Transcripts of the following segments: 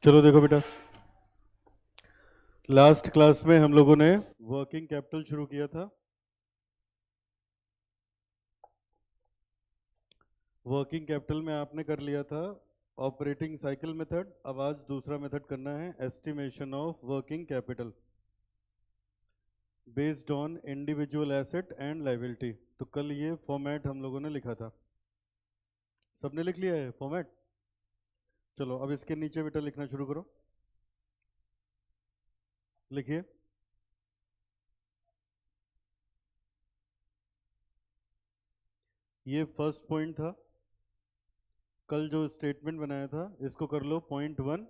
चलो देखो बेटा, लास्ट क्लास में हम लोगों ने वर्किंग कैपिटल शुरू किया था। वर्किंग कैपिटल में आपने कर लिया था ऑपरेटिंग साइकिल मेथड। अब आज दूसरा मेथड करना है estimation of working capital based on individual asset and liability. तो कल ये फॉर्मेट हम लोगों ने लिखा था, सबने लिख लिया है फॉर्मेट। चलो अब इसके नीचे बेटा लिखना शुरू करो, लिखिए। ये फर्स्ट पॉइंट था, कल जो स्टेटमेंट बनाया था इसको कर लो पॉइंट 1।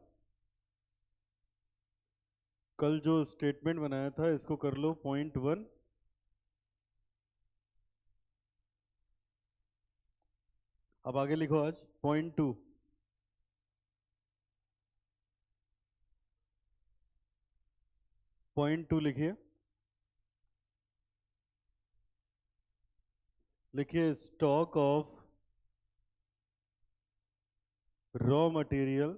कल जो स्टेटमेंट बनाया था इसको कर लो पॉइंट 1। अब आगे लिखो आज पॉइंट 2। पॉइंट 2 लिखिए। लिखिए stock of raw material,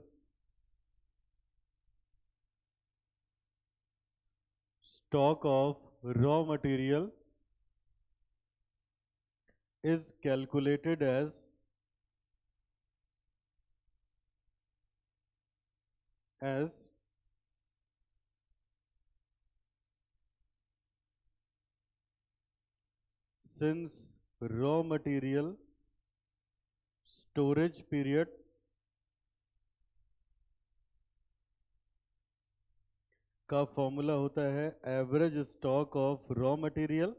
stock of raw material is calculated as since raw material storage period का फॉर्मूला होता है average stock of raw material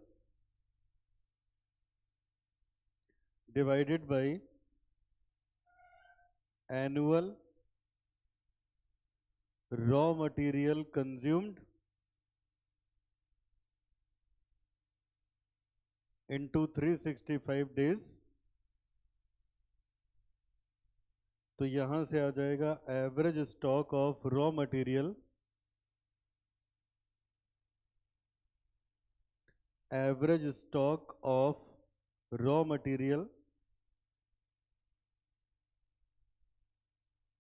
divided by annual raw material consumed into 365 days। तो यहां से आ जाएगा average stock of raw material, average stock of raw material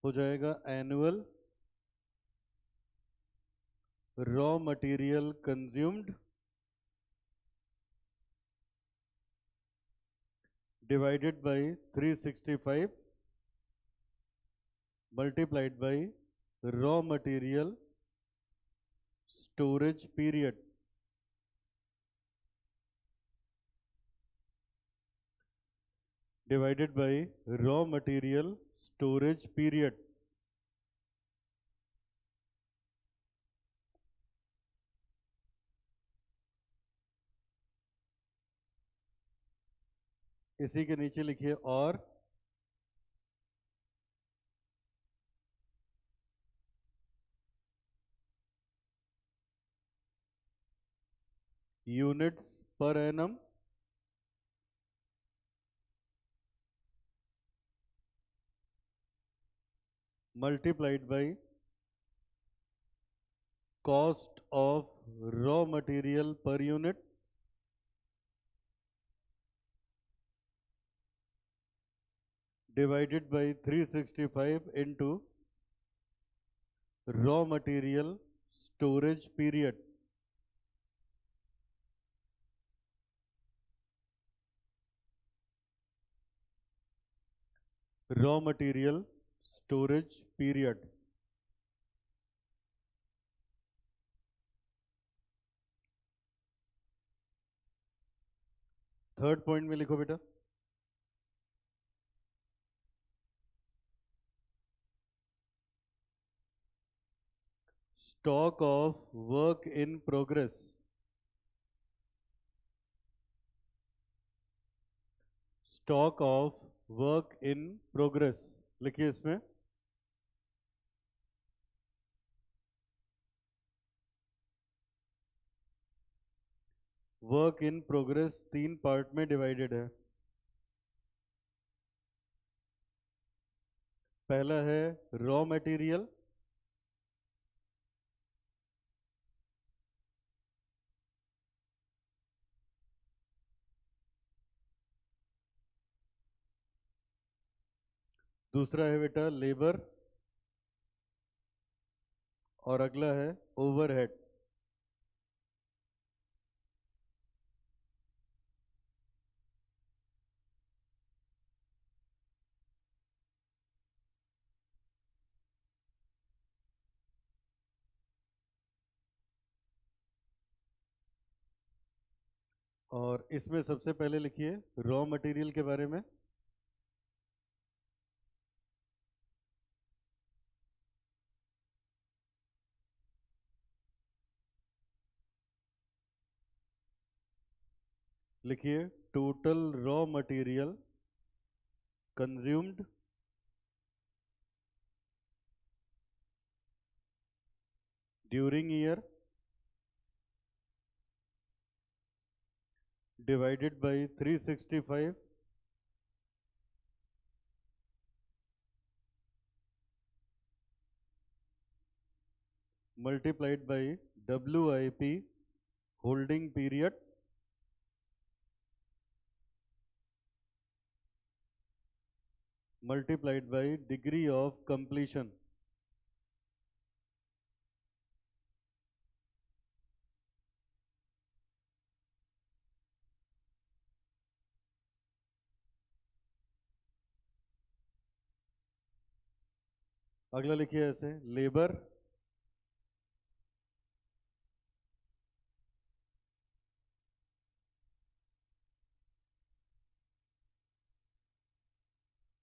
हो जाएगा annual raw material consumed divided by 365 multiplied bye raw material storage period. Divided by raw material storage period. इसी के नीचे लिखिए और units per annum multiplied by cost of raw material per unit divided by 365 into raw material storage period. Raw material storage period. Third point में लिखो बेटा stock of work in progress, stock of work in progress लिखिए इसमें। Work in progress 3 part में divided है। पहला है raw material, दूसरा है बेटा लेबर, और अगला है ओवरहेड। और इसमें सबसे पहले लिखिए रॉ मटेरियल के बारे में। लिखिए total raw material consumed during year divided by 365 multiplied by WIP holding period multiplied by degree of completion। अगला लिखिए ऐसे labour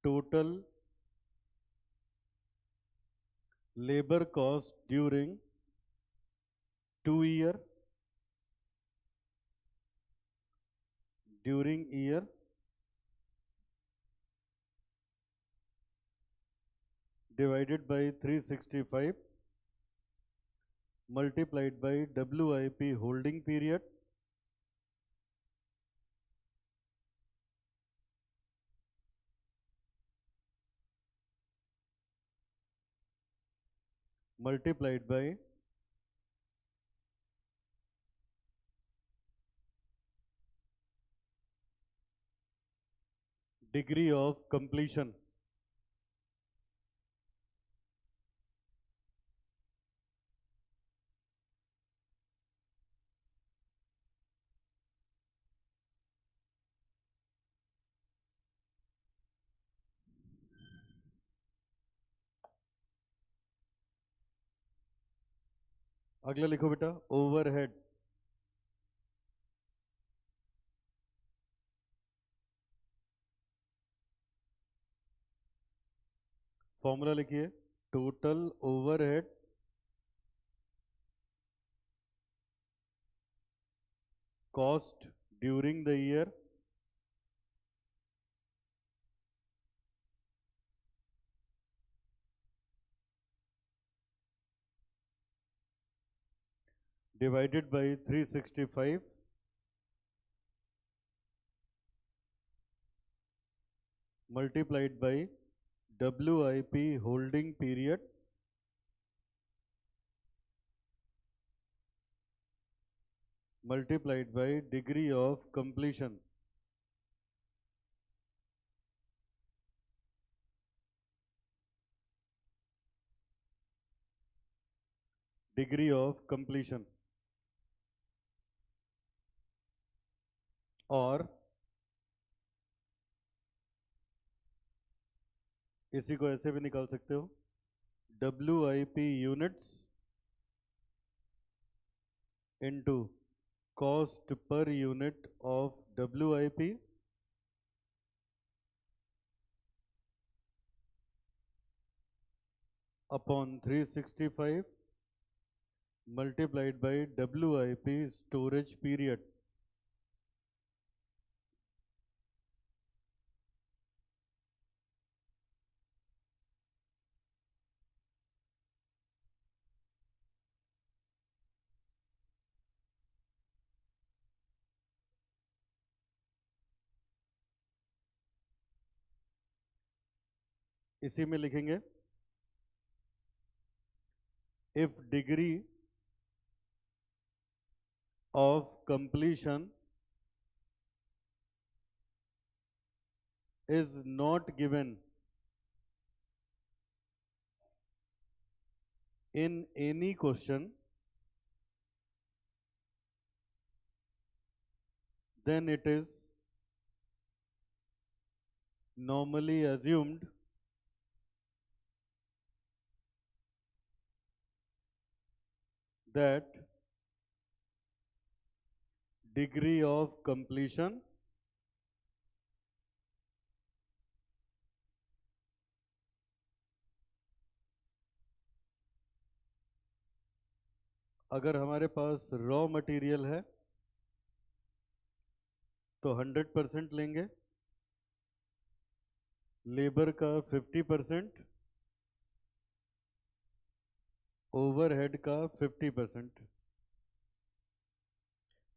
total labour cost during 2 year during year divided by 365 multiplied by WIP holding period multiplied by degree of completion। अगला लिखो बेटा overhead. Formula लिखिए total overhead cost during the year divided by 365 multiplied by WIP holding period multiplied by degree of completion। Degree of completion. और इसी को ऐसे भी निकाल सकते हो WIP units into cost per unit of WIP upon 365 multiplied by WIP storage period। इसी में लिखेंगे if degree of completion is not given in any question, then it is normally assumed that degree of completion अगर हमारे पास raw material है तो 100% लेंगे, labour का 50%, overhead का 50%।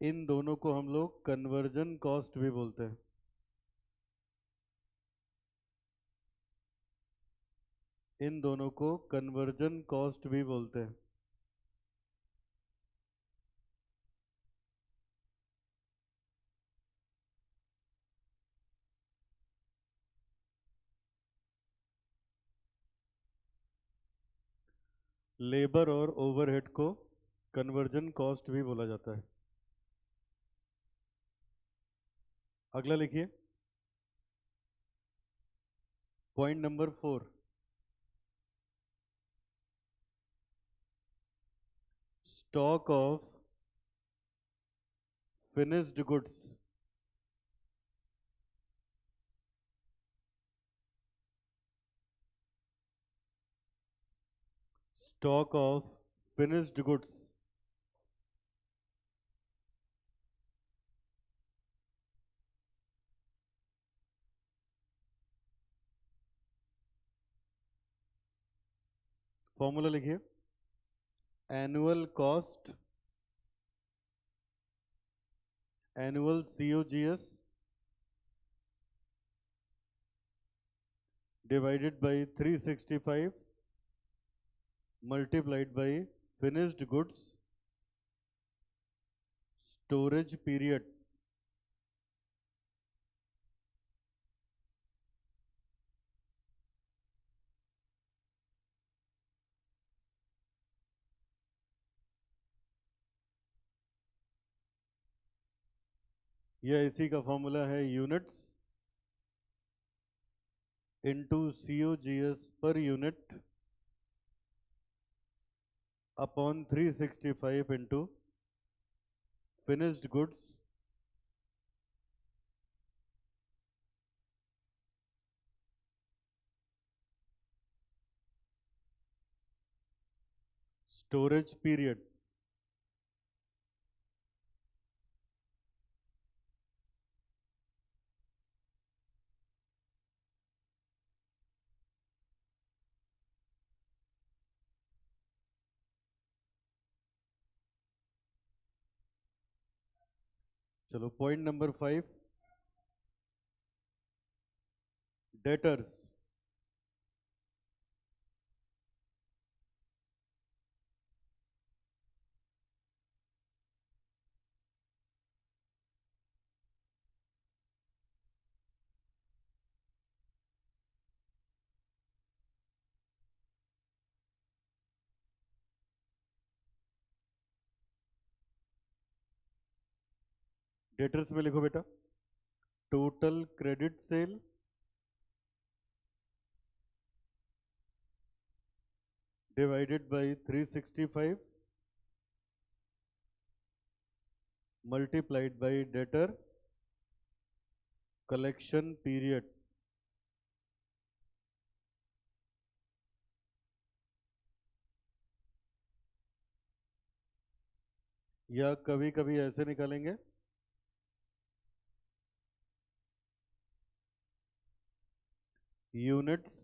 इन दोनों को हम लोग कन्वर्जन कॉस्ट भी बोलते हैं। इन दोनों को कन्वर्जन कॉस्ट भी बोलते हैं। लेबर और ओवरहेड को कन्वर्जन कॉस्ट भी बोला जाता है। अगला लिखिए, point number 4, stock of finished goods. Stock of finished goods formula लिखिए, annual cost, annual COGS divided by 365 multiplied by finished goods storage period. यह इसी का फॉर्मूला है, units into COGS per unit upon 365 into finished goods storage period. चलो point number 5, debtors. Debtors में लिखो बेटा, total credit sale divided by 365 multiplied by debtor collection period. या कभी कभी ऐसे निकालेंगे, units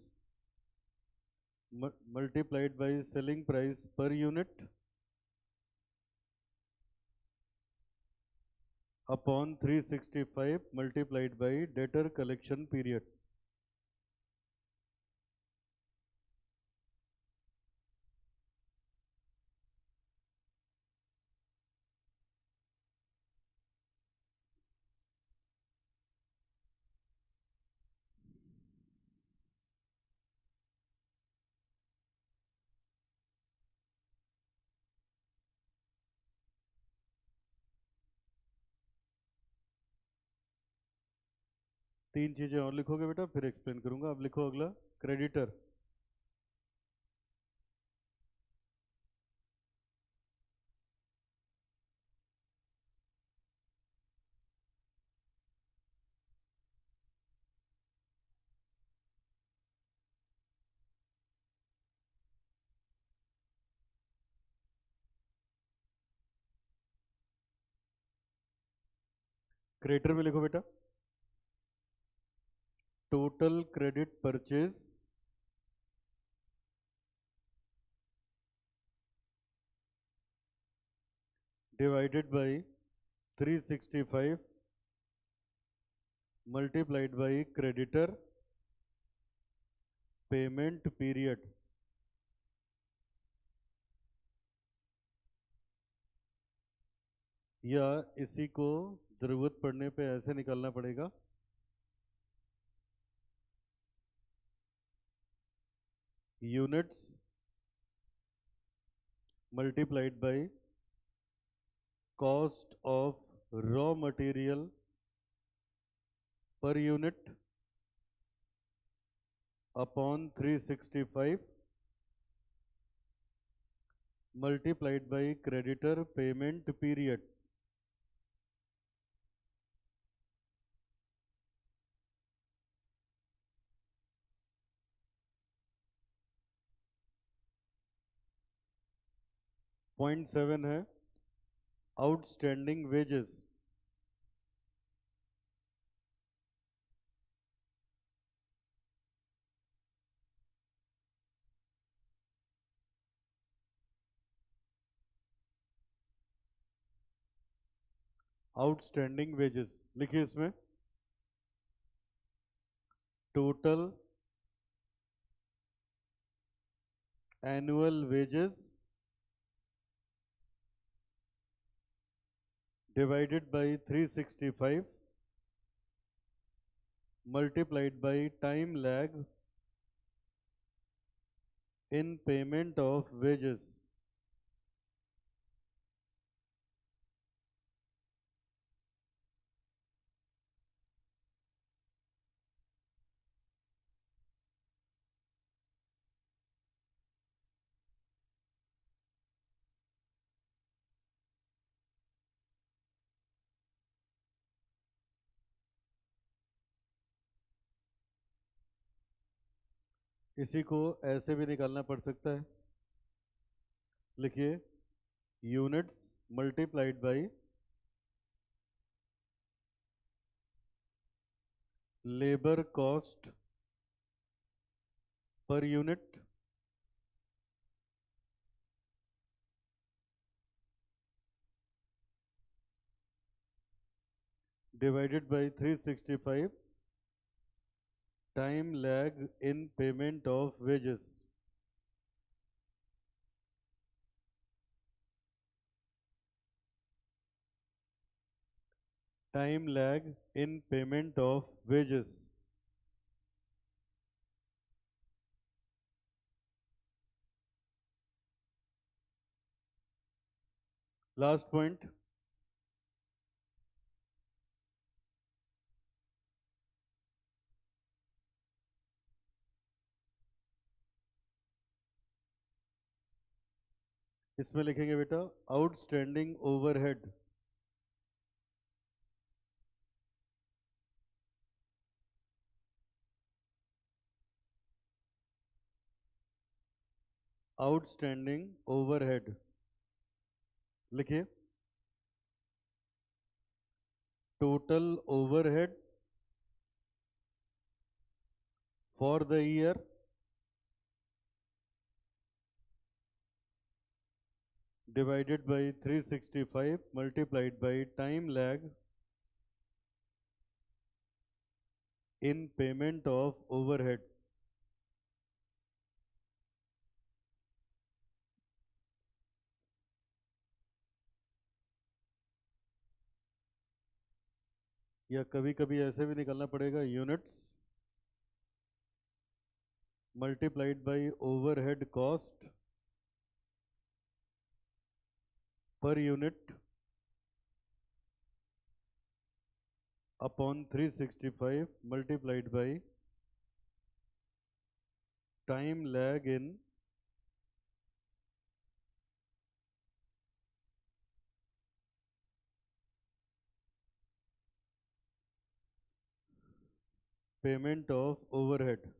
multiplied by selling price per unit upon 365 multiplied by debtor collection period. तीन चीजें और लिखोगे बेटा, फिर एक्सप्लेन करूंगा। अब लिखो अगला, क्रेडिटर। क्रेडिटर में लिखो बेटा, total credit purchase divided by 365 multiplied by creditor payment period. या इसी को जरूरत पड़ने पे ऐसे निकालना पड़ेगा, units multiplied by cost of raw material पर unit upon 365 multiplied by creditor payment period. Point 7 है आउटस्टैंडिंग वेजेस। आउटस्टैंडिंग वेजेस लिखिए इसमें, total annual wages divided by 365 multiplied by time lag in payment of wages. इसी को ऐसे भी निकालना पड़ सकता है, लिखिए units multiplied by labour cost per unit divided by 365 time lag in payment of wages. Time lag in payment of wages. Last point, इसमें लिखेंगे बेटा आउटस्टैंडिंग ओवरहेड। आउटस्टैंडिंग ओवरहेड लिखिए, total overhead for the year divided by 365 multiplied by time lag in payment of overhead। या कभी कभी ऐसे भी निकालना पड़ेगा, units multiplied by overhead cost per unit upon 365 multiplied by time lag in payment of overhead.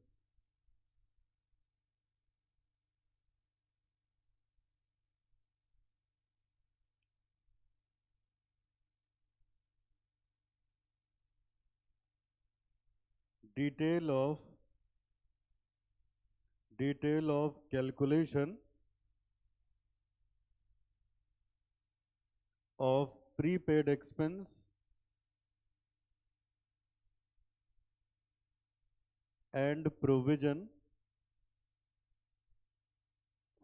Detail of calculation of prepaid expense and provision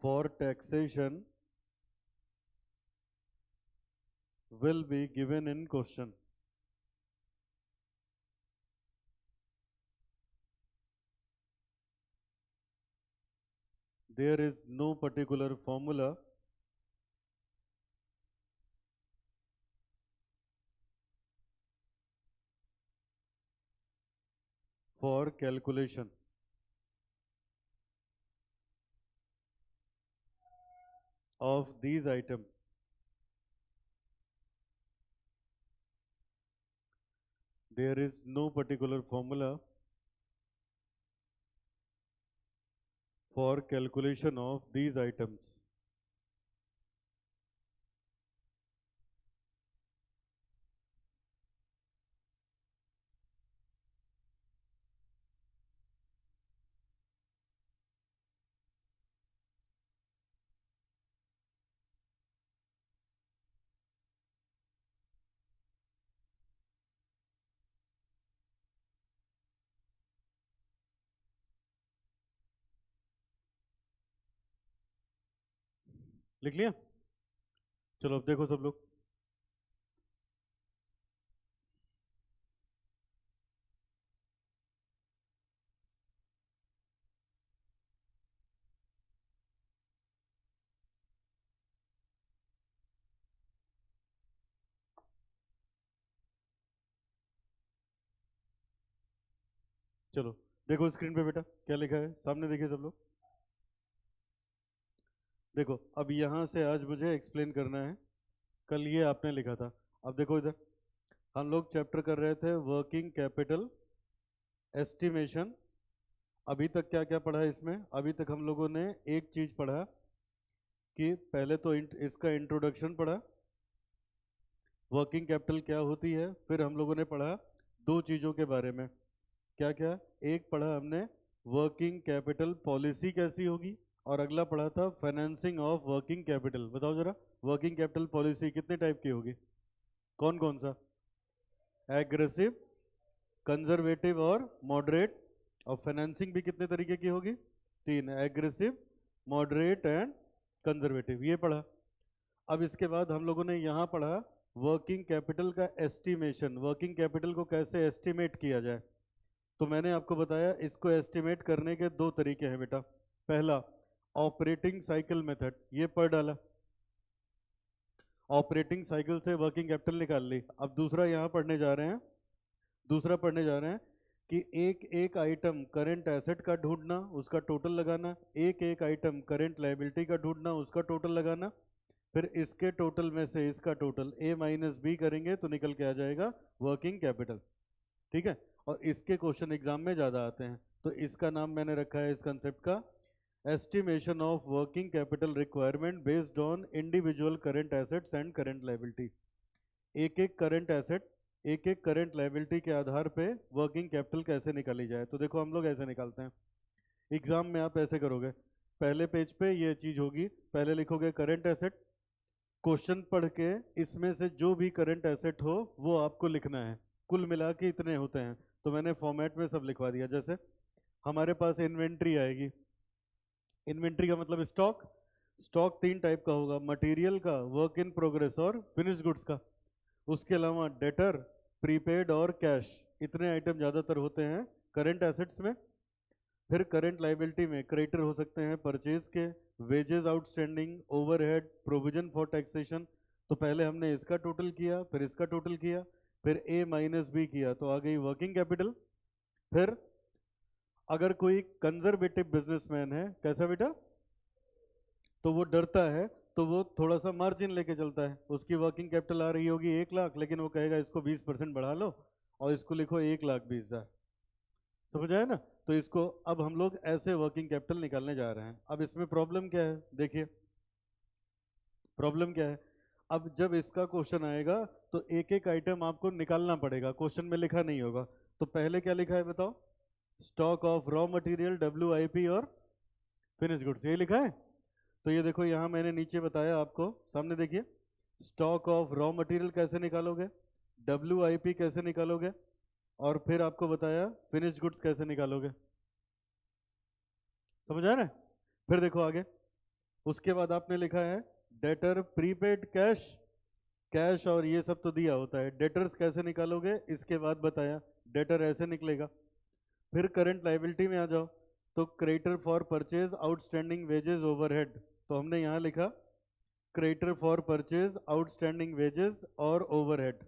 for taxation will be given in question. There is no particular formula for calculation of these items. There is no particular formula for calculation of these items. लिख लिया? चलो अब देखो सब लोग। चलो देखो screen पे बेटा क्या लिखा है, सामने देखिए सब लोग। देखो अब यहाँ से आज मुझे एक्सप्लेन करना है, कल ये आपने लिखा था। अब देखो इधर हम लोग चैप्टर कर रहे थे वर्किंग कैपिटल एस्टिमेशन। अभी तक क्या क्या पढ़ा है इसमें? अभी तक हम लोगों ने एक चीज़ पढ़ा कि पहले तो इसका इंट्रोडक्शन पढ़ा, वर्किंग कैपिटल क्या होती है। फिर हम लोगों ने पढ़ा दो चीज़ों के बारे में, क्या क्या? एक पढ़ा हमने वर्किंग कैपिटल पॉलिसी कैसी होगी, और अगला पढ़ा था फाइनेंसिंग ऑफ वर्किंग कैपिटल। बताओ जरा वर्किंग कैपिटल पॉलिसी कितने टाइप की होगी, कौन कौन सा? एग्रेसिव, कंजर्वेटिव और मॉडरेट। और फाइनेंसिंग भी कितने तरीके की होगी? तीन, एग्रेसिव, मॉडरेट एंड कंजर्वेटिव। ये पढ़ा। अब इसके बाद हम लोगों ने यहाँ पढ़ा वर्किंग कैपिटल का एस्टिमेशन, वर्किंग कैपिटल को कैसे एस्टिमेट किया जाए। तो मैंने आपको बताया इसको एस्टिमेट करने के दो तरीके हैं बेटा। पहला ऑपरेटिंग साइकिल मेथड, ये पढ़ डाला, ऑपरेटिंग साइकिल से वर्किंग कैपिटल निकाल ली। अब दूसरा यहाँ पढ़ने जा रहे हैं, दूसरा पढ़ने जा रहे हैं कि एक एक आइटम करंट एसेट का ढूंढना, उसका टोटल लगाना, एक एक आइटम करंट लायबिलिटी का ढूंढना, उसका टोटल लगाना, फिर इसके टोटल में से इसका टोटल ए माइनस बी करेंगे तो निकल के आ जाएगा वर्किंग कैपिटल। ठीक है, और इसके क्वेश्चन एग्जाम में ज़्यादा आते हैं, तो इसका नाम मैंने रखा है इस कंसेप्ट का estimation of working capital requirement based on individual current assets and current liability. एक एक करंट एसेट, एक एक करंट लायबिलिटी के आधार पे वर्किंग कैपिटल कैसे निकाली जाए। तो देखो हम लोग ऐसे निकालते हैं, एग्जाम में आप ऐसे करोगे, पहले पेज पे ये चीज़ होगी, पहले लिखोगे करंट एसेट, क्वेश्चन पढ़ के इसमें से जो भी करंट एसेट हो वो आपको लिखना है, कुल मिला के इतने होते हैं। तो मैंने फॉर्मेट में सब लिखवा दिया। जैसे हमारे पास इन्वेंट्री आएगी, इन्वेंट्री का मतलब स्टॉक। स्टॉक तीन टाइप का होगा, मटेरियल का, वर्क इन प्रोग्रेस और फिनिश गुड्स का। उसके अलावा डेटर, प्रीपेड और कैश, इतने आइटम ज़्यादातर होते हैं करंट एसेट्स में। फिर करंट लाइबिलिटी में क्रेडिटर हो सकते हैं परचेज के, wages outstanding, overhead, provision for taxation. तो पहले हमने इसका टोटल किया, फिर इसका टोटल किया, फिर ए माइनस बी किया तो आ गई वर्किंग कैपिटल। फिर अगर कोई कंजर्वेटिव बिजनेसमैन है, कैसा बेटा, तो वो डरता है, तो वो थोड़ा सा मार्जिन लेके चलता है। उसकी वर्किंग कैपिटल आ रही होगी 1 लाख, लेकिन वो कहेगा इसको 20% बढ़ा लो और इसको लिखो 1,20,000। समझ आया ना? तो इसको अब हम लोग ऐसे वर्किंग कैपिटल निकालने जा रहे हैं। अब इसमें प्रॉब्लम क्या है, देखिए प्रॉब्लम क्या है। अब जब इसका क्वेश्चन आएगा तो एक एक आइटम आपको निकालना पड़ेगा, क्वेश्चन में लिखा नहीं होगा। तो पहले क्या लिखा है बताओ, stock of raw material WIP और फिनिश गुड्स, ये लिखा है। तो ये देखो यहाँ मैंने नीचे बताया आपको, सामने देखिए, स्टॉक ऑफ रॉ मटेरियल कैसे निकालोगे, WIP कैसे निकालोगे, और फिर आपको बताया फिनिश गुड्स कैसे निकालोगे। समझ आ रहा है? फिर देखो आगे, उसके बाद आपने लिखा है डेटर प्रीपेड कैश, कैश और ये सब तो दिया होता है, डेटर्स कैसे निकालोगे इसके बाद बताया, डेटर ऐसे निकलेगा। फिर करंट लाइबिलिटी में आ जाओ, तो creditor for purchase outstanding wages overhead, तो हमने यहाँ लिखा creditor for purchase outstanding wages और ओवरहेड।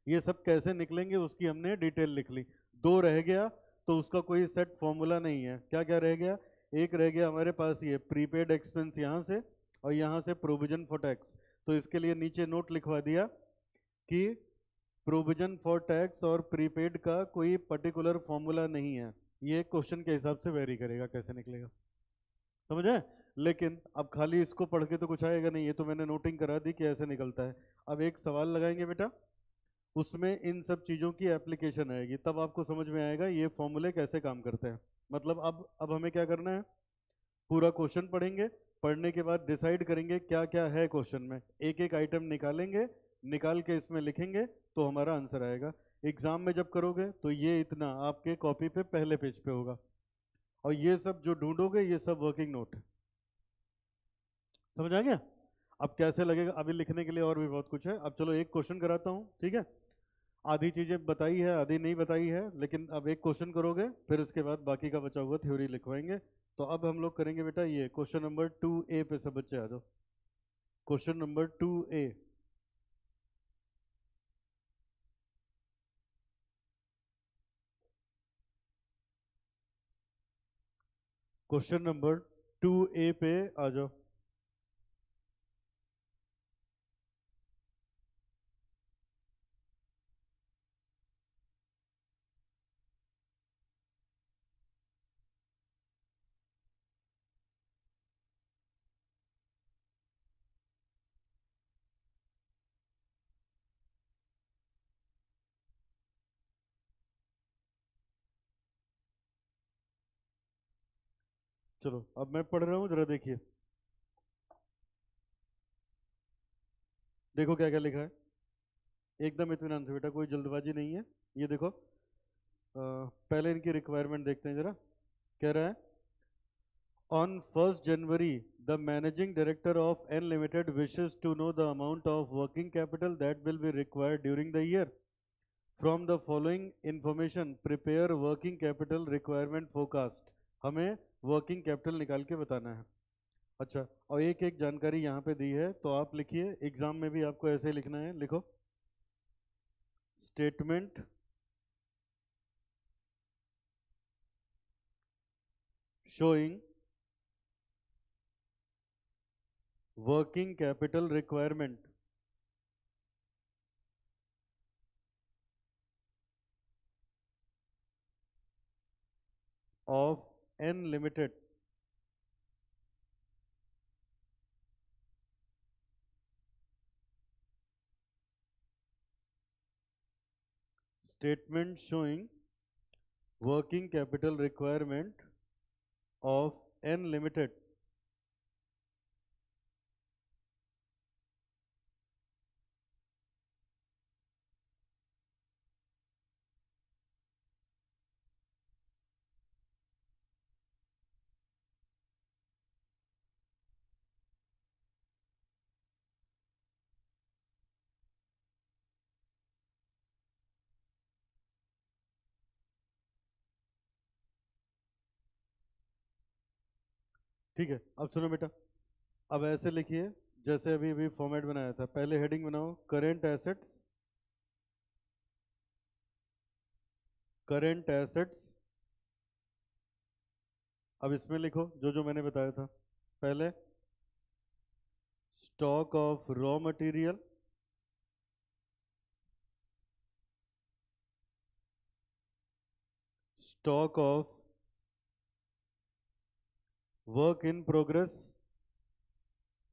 ये सब कैसे निकलेंगे उसकी हमने डिटेल लिख ली। दो रह गया, तो उसका कोई सेट फॉर्मूला नहीं है। क्या क्या रह गया, एक रह गया हमारे पास ये प्रीपेड एक्सपेंस यहाँ से, और यहाँ से प्रोविजन फॉर टैक्स। तो इसके लिए नीचे नोट लिखवा दिया कि प्रोविजन फॉर टैक्स और प्रीपेड का कोई पर्टिकुलर फॉर्मूला नहीं है, ये क्वेश्चन के हिसाब से वेरी करेगा कैसे निकलेगा। समझे? लेकिन अब खाली इसको पढ़ के तो कुछ आएगा नहीं, ये तो मैंने नोटिंग करा दी कि ऐसे निकलता है। अब एक सवाल लगाएंगे बेटा, उसमें इन सब चीज़ों की एप्लीकेशन आएगी, तब आपको समझ में आएगा ये फॉर्मूले कैसे काम करते हैं। मतलब अब हमें क्या करना है, पूरा क्वेश्चन पढ़ेंगे, पढ़ने के बाद डिसाइड करेंगे क्या क्या है क्वेश्चन में, एक एक आइटम निकालेंगे, निकाल के इसमें लिखेंगे तो हमारा आंसर आएगा। एग्जाम में जब करोगे तो ये इतना आपके कॉपी पे पहले पेज पे होगा, और ये सब जो ढूंढोगे ये सब वर्किंग नोट है। समझ आ गया? अब कैसे लगेगा, अभी लिखने के लिए और भी बहुत कुछ है। अब चलो एक क्वेश्चन कराता हूँ, ठीक है? आधी चीजें बताई है आधी नहीं बताई है, लेकिन अब एक क्वेश्चन करोगे फिर उसके बाद बाकी का बचा हुआ थ्योरी लिखवाएंगे। तो अब हम लोग करेंगे बेटा ये क्वेश्चन नंबर 2A पे, सब बच्चे आ जाओ। Question number 2A, question number 2A पे आ जाओ। चलो अब मैं पढ़ रहा हूँ, जरा देखिए, देखो क्या क्या लिखा है। एकदम इत्मीनान से बेटा, कोई जल्दबाजी नहीं है। ये देखो, पहले इनकी रिक्वायरमेंट देखते हैं जरा। कह रहा है on 1st January, the managing director of N Limited wishes to know the amount of working capital that will be required during the year. From the following information, prepare working capital requirement forecast. हमें working capital निकाल के बताना है। अच्छा, और एक एक जानकारी यहाँ पे दी है, तो आप लिखिए, एग्जाम में भी आपको ऐसे लिखना है। लिखो statement showing working capital requirement of N Limited. Statement showing working capital requirement of N Limited. ठीक है, अब सुनो बेटा, अब ऐसे लिखिए जैसे अभी अभी फॉर्मेट बनाया था। पहले हेडिंग बनाओ करेंट एसेट्स, करेंट एसेट्स, अब इसमें लिखो जो जो मैंने बताया था पहले, stock of raw material, stock of work in progress.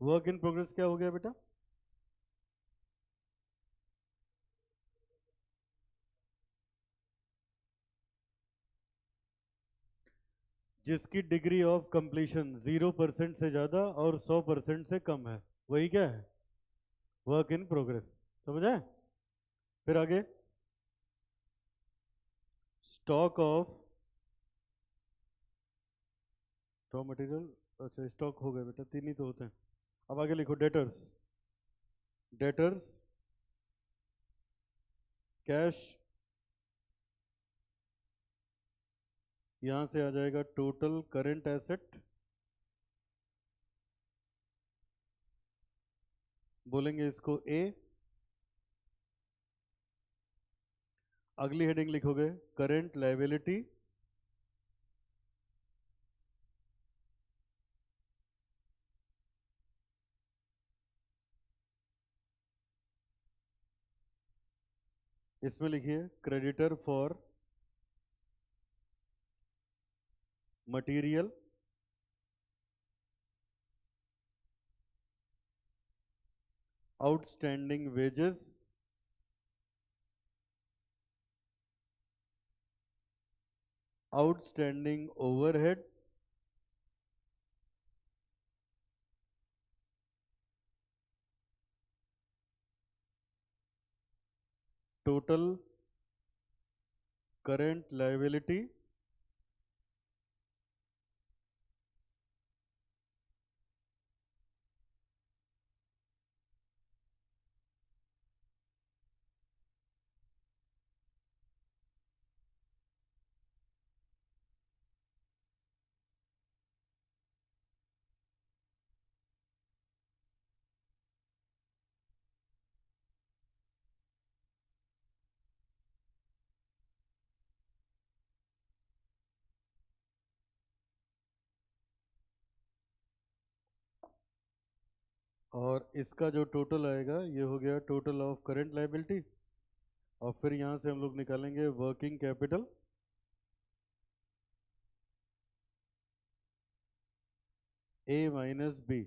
Work in progress क्या हो गया बेटा? जिसकी डिग्री ऑफ कंप्लीशन 0% से ज्यादा और 100% से कम है, वही क्या है? Work in progress. समझ आए? फिर आगे, स्टॉक ऑफ रॉ मटेरियल, अच्छा स्टॉक हो गया बेटा, तीन ही तो होते हैं। अब आगे लिखो डेटर्स। डेटर्स कैश, यहां से आ जाएगा टोटल करंट एसेट, बोलेंगे इसको ए। अगली हेडिंग लिखोगे करंट लायबिलिटी, इसमें लिखिए creditor for material, outstanding wages, outstanding overhead, total current liability, और इसका जो टोटल आएगा ये हो गया टोटल ऑफ करंट लायबिलिटी। और फिर यहां से हम लोग निकालेंगे working capital, A minus B.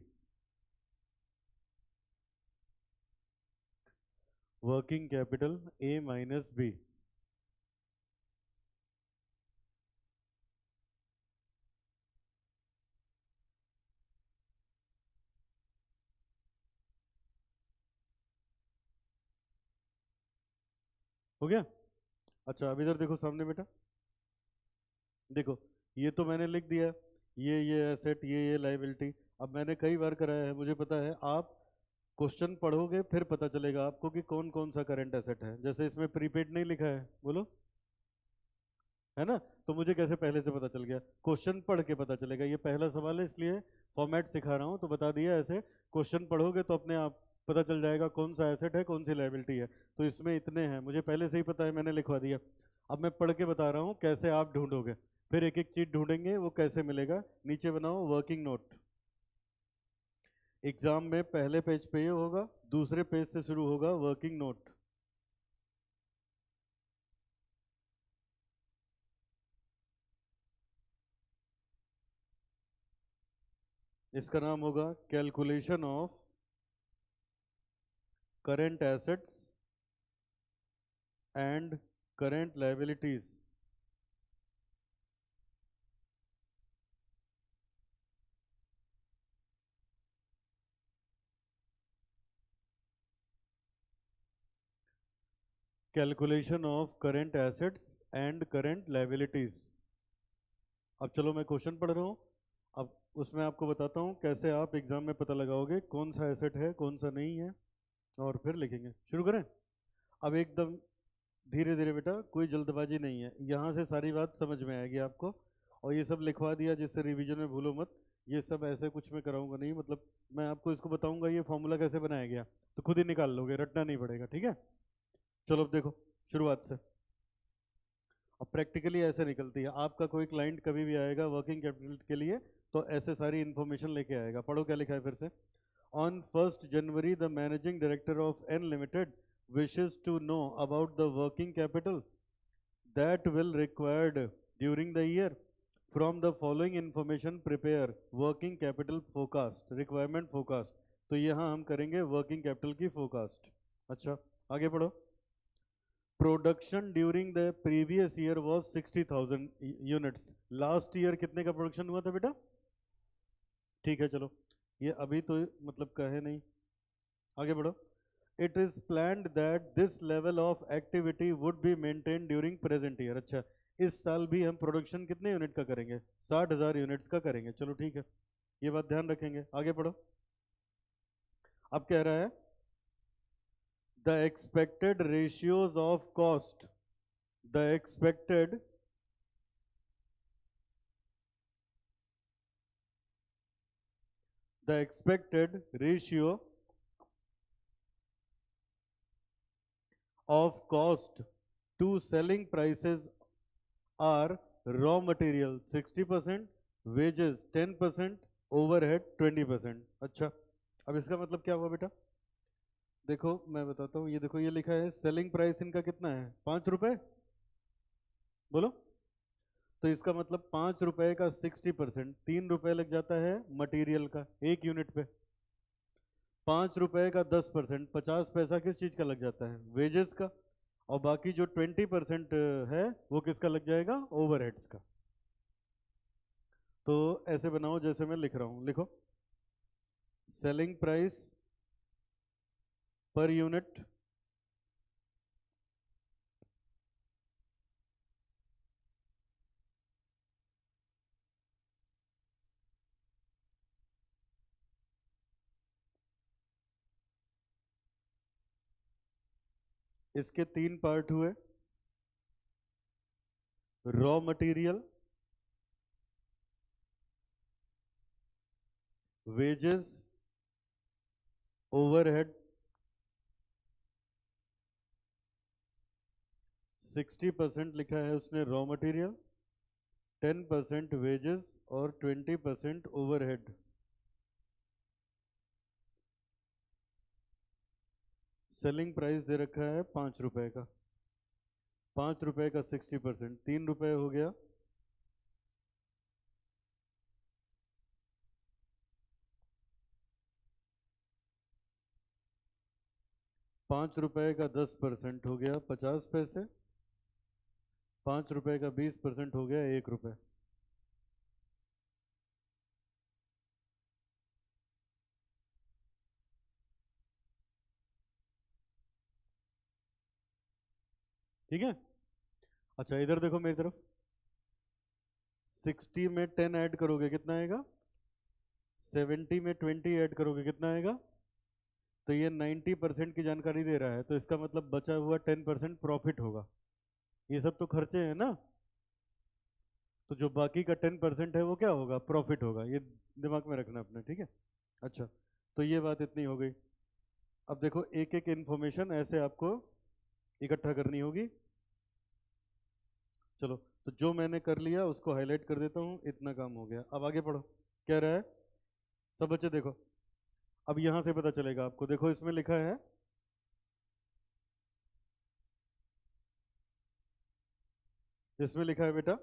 Working capital A minus B. हो गया? अच्छा अब इधर देखो सामने बेटा, देखो ये तो मैंने लिख दिया, ये एसेट, ये लायबिलिटी। अब मैंने कई बार कराया है, मुझे पता है, आप क्वेश्चन पढ़ोगे फिर पता चलेगा आपको कि कौन कौन सा करंट एसेट है। जैसे इसमें प्रीपेड नहीं लिखा है, बोलो, है ना? तो मुझे कैसे पहले से पता चल गया? क्वेश्चन पढ़ के पता चलेगा। ये पहला सवाल है इसलिए फॉर्मेट सिखा रहा हूँ, तो बता दिया ऐसे। क्वेश्चन पढ़ोगे तो अपने आप पता चल जाएगा कौन सा एसेट है, कौन सी लायबिलिटी है। तो इसमें इतने हैं, मुझे पहले से ही पता है, मैंने लिखवा दिया। अब मैं पढ़ के बता रहा हूँ कैसे आप ढूंढोगे। फिर एक एक चीज ढूंढेंगे, वो कैसे मिलेगा। नीचे बनाओ वर्किंग नोट। एग्जाम में पहले पेज पे ये होगा, दूसरे पेज से शुरू होगा वर्किंग नोट। इसका नाम होगा calculation of current assets and current liabilities. Calculation of current assets and current liabilities. अब चलो मैं क्वेश्चन पढ़ रहा हूँ, अब उसमें आपको बताता हूँ कैसे आप एग्जाम में पता लगाओगे कौन सा एसेट है कौन सा नहीं है, और फिर लिखेंगे। शुरू करें? अब एकदम धीरे धीरे बेटा, कोई जल्दबाजी नहीं है, यहाँ से सारी बात समझ में आएगी आपको। और ये सब लिखवा दिया जिससे रिवीजन में भूलो मत, ये सब ऐसे कुछ मैं कराऊंगा नहीं, मतलब मैं आपको इसको बताऊंगा ये फॉर्मूला कैसे बनाया गया, तो खुद ही निकाल लोगे, रटना नहीं पड़ेगा, ठीक है? चलो अब देखो शुरुआत से। अब प्रैक्टिकली ऐसे निकलती है। आपका कोई क्लाइंट कभी भी आएगा वर्किंग कैपिटल के लिए तो ऐसे सारी इन्फॉर्मेशन लेके आएगा। पढ़ो क्या लिखा है फिर से। On 1st January the managing director of N limited wishes to know about the working capital that will required during the year. From the following information prepare working capital forecast, requirement forecast। तो यहाँ हम करेंगे working capital की forecast. अच्छा आगे पढ़ो। Production during the previous year was 60,000 units. Last year कितने का प्रोडक्शन हुआ था बेटा? ठीक है चलो, ये अभी तो मतलब का है नहीं, आगे बढ़ो। It is planned that this level of activity would be maintain during present year. अच्छा, इस साल भी हम प्रोडक्शन कितने यूनिट का करेंगे? 60,000 यूनिट्स का करेंगे। चलो ठीक है, ये बात ध्यान रखेंगे। आगे पढ़ो। अब कह रहा है the expected ratios of cost, the expected ratio of cost to selling prices are raw material 60%, wages 10%, overhead 20%। अच्छा, अब इसका मतलब क्या हुआ बेटा? देखो मैं बताता हूँ, ये देखो ये लिखा है सेलिंग प्राइस इनका कितना है? 5 रुपए। बोलो, तो इसका मतलब 5 रुपए का 60%, 3 रुपए लग जाता है मटेरियल का एक यूनिट पे। 5 रुपए का 10%, 50 पैसा किस चीज का लग जाता है? वेजेस का। और बाकी जो 20% है वो किसका लग जाएगा? ओवरहेड्स का। तो ऐसे बनाओ जैसे मैं लिख रहा हूं, लिखो सेलिंग प्राइस पर यूनिट इसके 3 पार्ट हुए, रॉ मटेरियल, वेजेस, ओवरहेड। 60% लिखा है उसने रॉ मटेरियल, 10% वेजेस और 20% ओवरहेड। सेलिंग प्राइस दे रखा है 5 रुपए का। 5 रुपए का 60%, 3 रुपए हो गया। पाँच रुपए का 10% हो गया 50 पैसे। 5 रुपए का 20% हो गया 1 रुपए। ठीक है। अच्छा इधर देखो मेरी तरफ, 60 में 10 ऐड करोगे कितना आएगा? 70 में 20 ऐड करोगे कितना आएगा? तो ये 90% की जानकारी दे रहा है, तो इसका मतलब बचा हुआ 10% प्रॉफिट होगा। ये सब तो खर्चे हैं ना, तो जो बाकी का 10% है वो क्या होगा? प्रॉफिट होगा। ये दिमाग में रखना अपने, ठीक है। अच्छा, तो ये बात इतनी हो गई। अब देखो एक एक इन्फॉर्मेशन ऐसे आपको इकट्ठा करनी होगी। चलो, तो जो मैंने कर लिया उसको हाईलाइट कर देता हूँ, इतना काम हो गया। अब आगे पढ़ो, क्या रहा है सब बच्चे देखो। अब यहां से पता चलेगा आपको, देखो इसमें लिखा है इसमें लिखा है बेटा,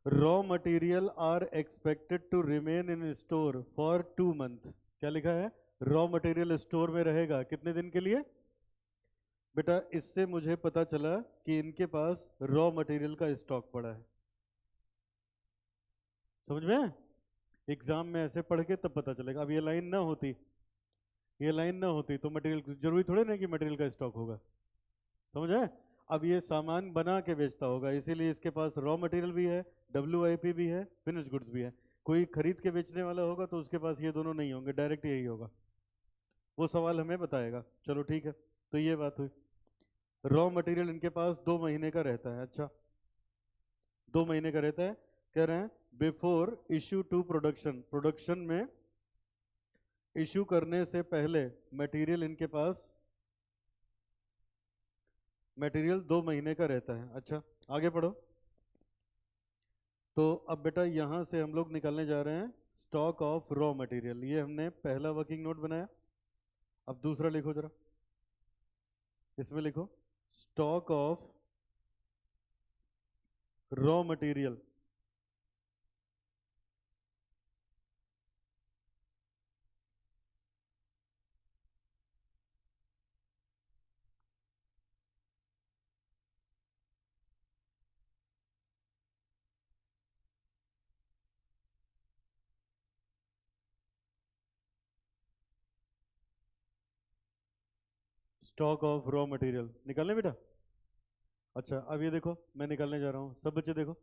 raw material are expected to remain in store for 2 month. क्या लिखा है? रॉ मटेरियल स्टोर में रहेगा कितने दिन के लिए? बेटा इससे मुझे पता चला कि इनके पास रॉ मटेरियल का स्टॉक पड़ा है। समझ में? एग्जाम में ऐसे पढ़ के तब पता चलेगा। अब ये लाइन ना होती तो मटेरियल जरूरी थोड़े ना कि मटेरियल का स्टॉक होगा। समझ है? अब ये सामान बना के बेचता होगा, इसीलिए इसके पास रॉ मटेरियल भी है, WIP भी है, फिनिश गुड्स भी है। कोई खरीद के बेचने वाला होगा तो उसके पास ये दोनों नहीं होंगे, डायरेक्ट यही होगा। वो सवाल हमें बताएगा। चलो ठीक है, तो ये बात हुई। रॉ मटेरियल इनके पास 2 महीने का रहता है। अच्छा, 2 महीने का रहता है। कह रहे हैं before issue to production, production में इश्यू करने से पहले मटेरियल इनके पास, मटेरियल 2 महीने का रहता है। अच्छा आगे पढ़ो। तो अब बेटा यहाँ से हम लोग निकालने जा रहे हैं स्टॉक ऑफ रॉ मटेरियल। ये हमने पहला वर्किंग नोट बनाया। अब दूसरा लिखो जरा, इसमें लिखो stock of raw material. Stock of raw material निकालने बेटा। अच्छा अब ये देखो मैं निकालने जा रहा हूँ, सब बच्चे देखो,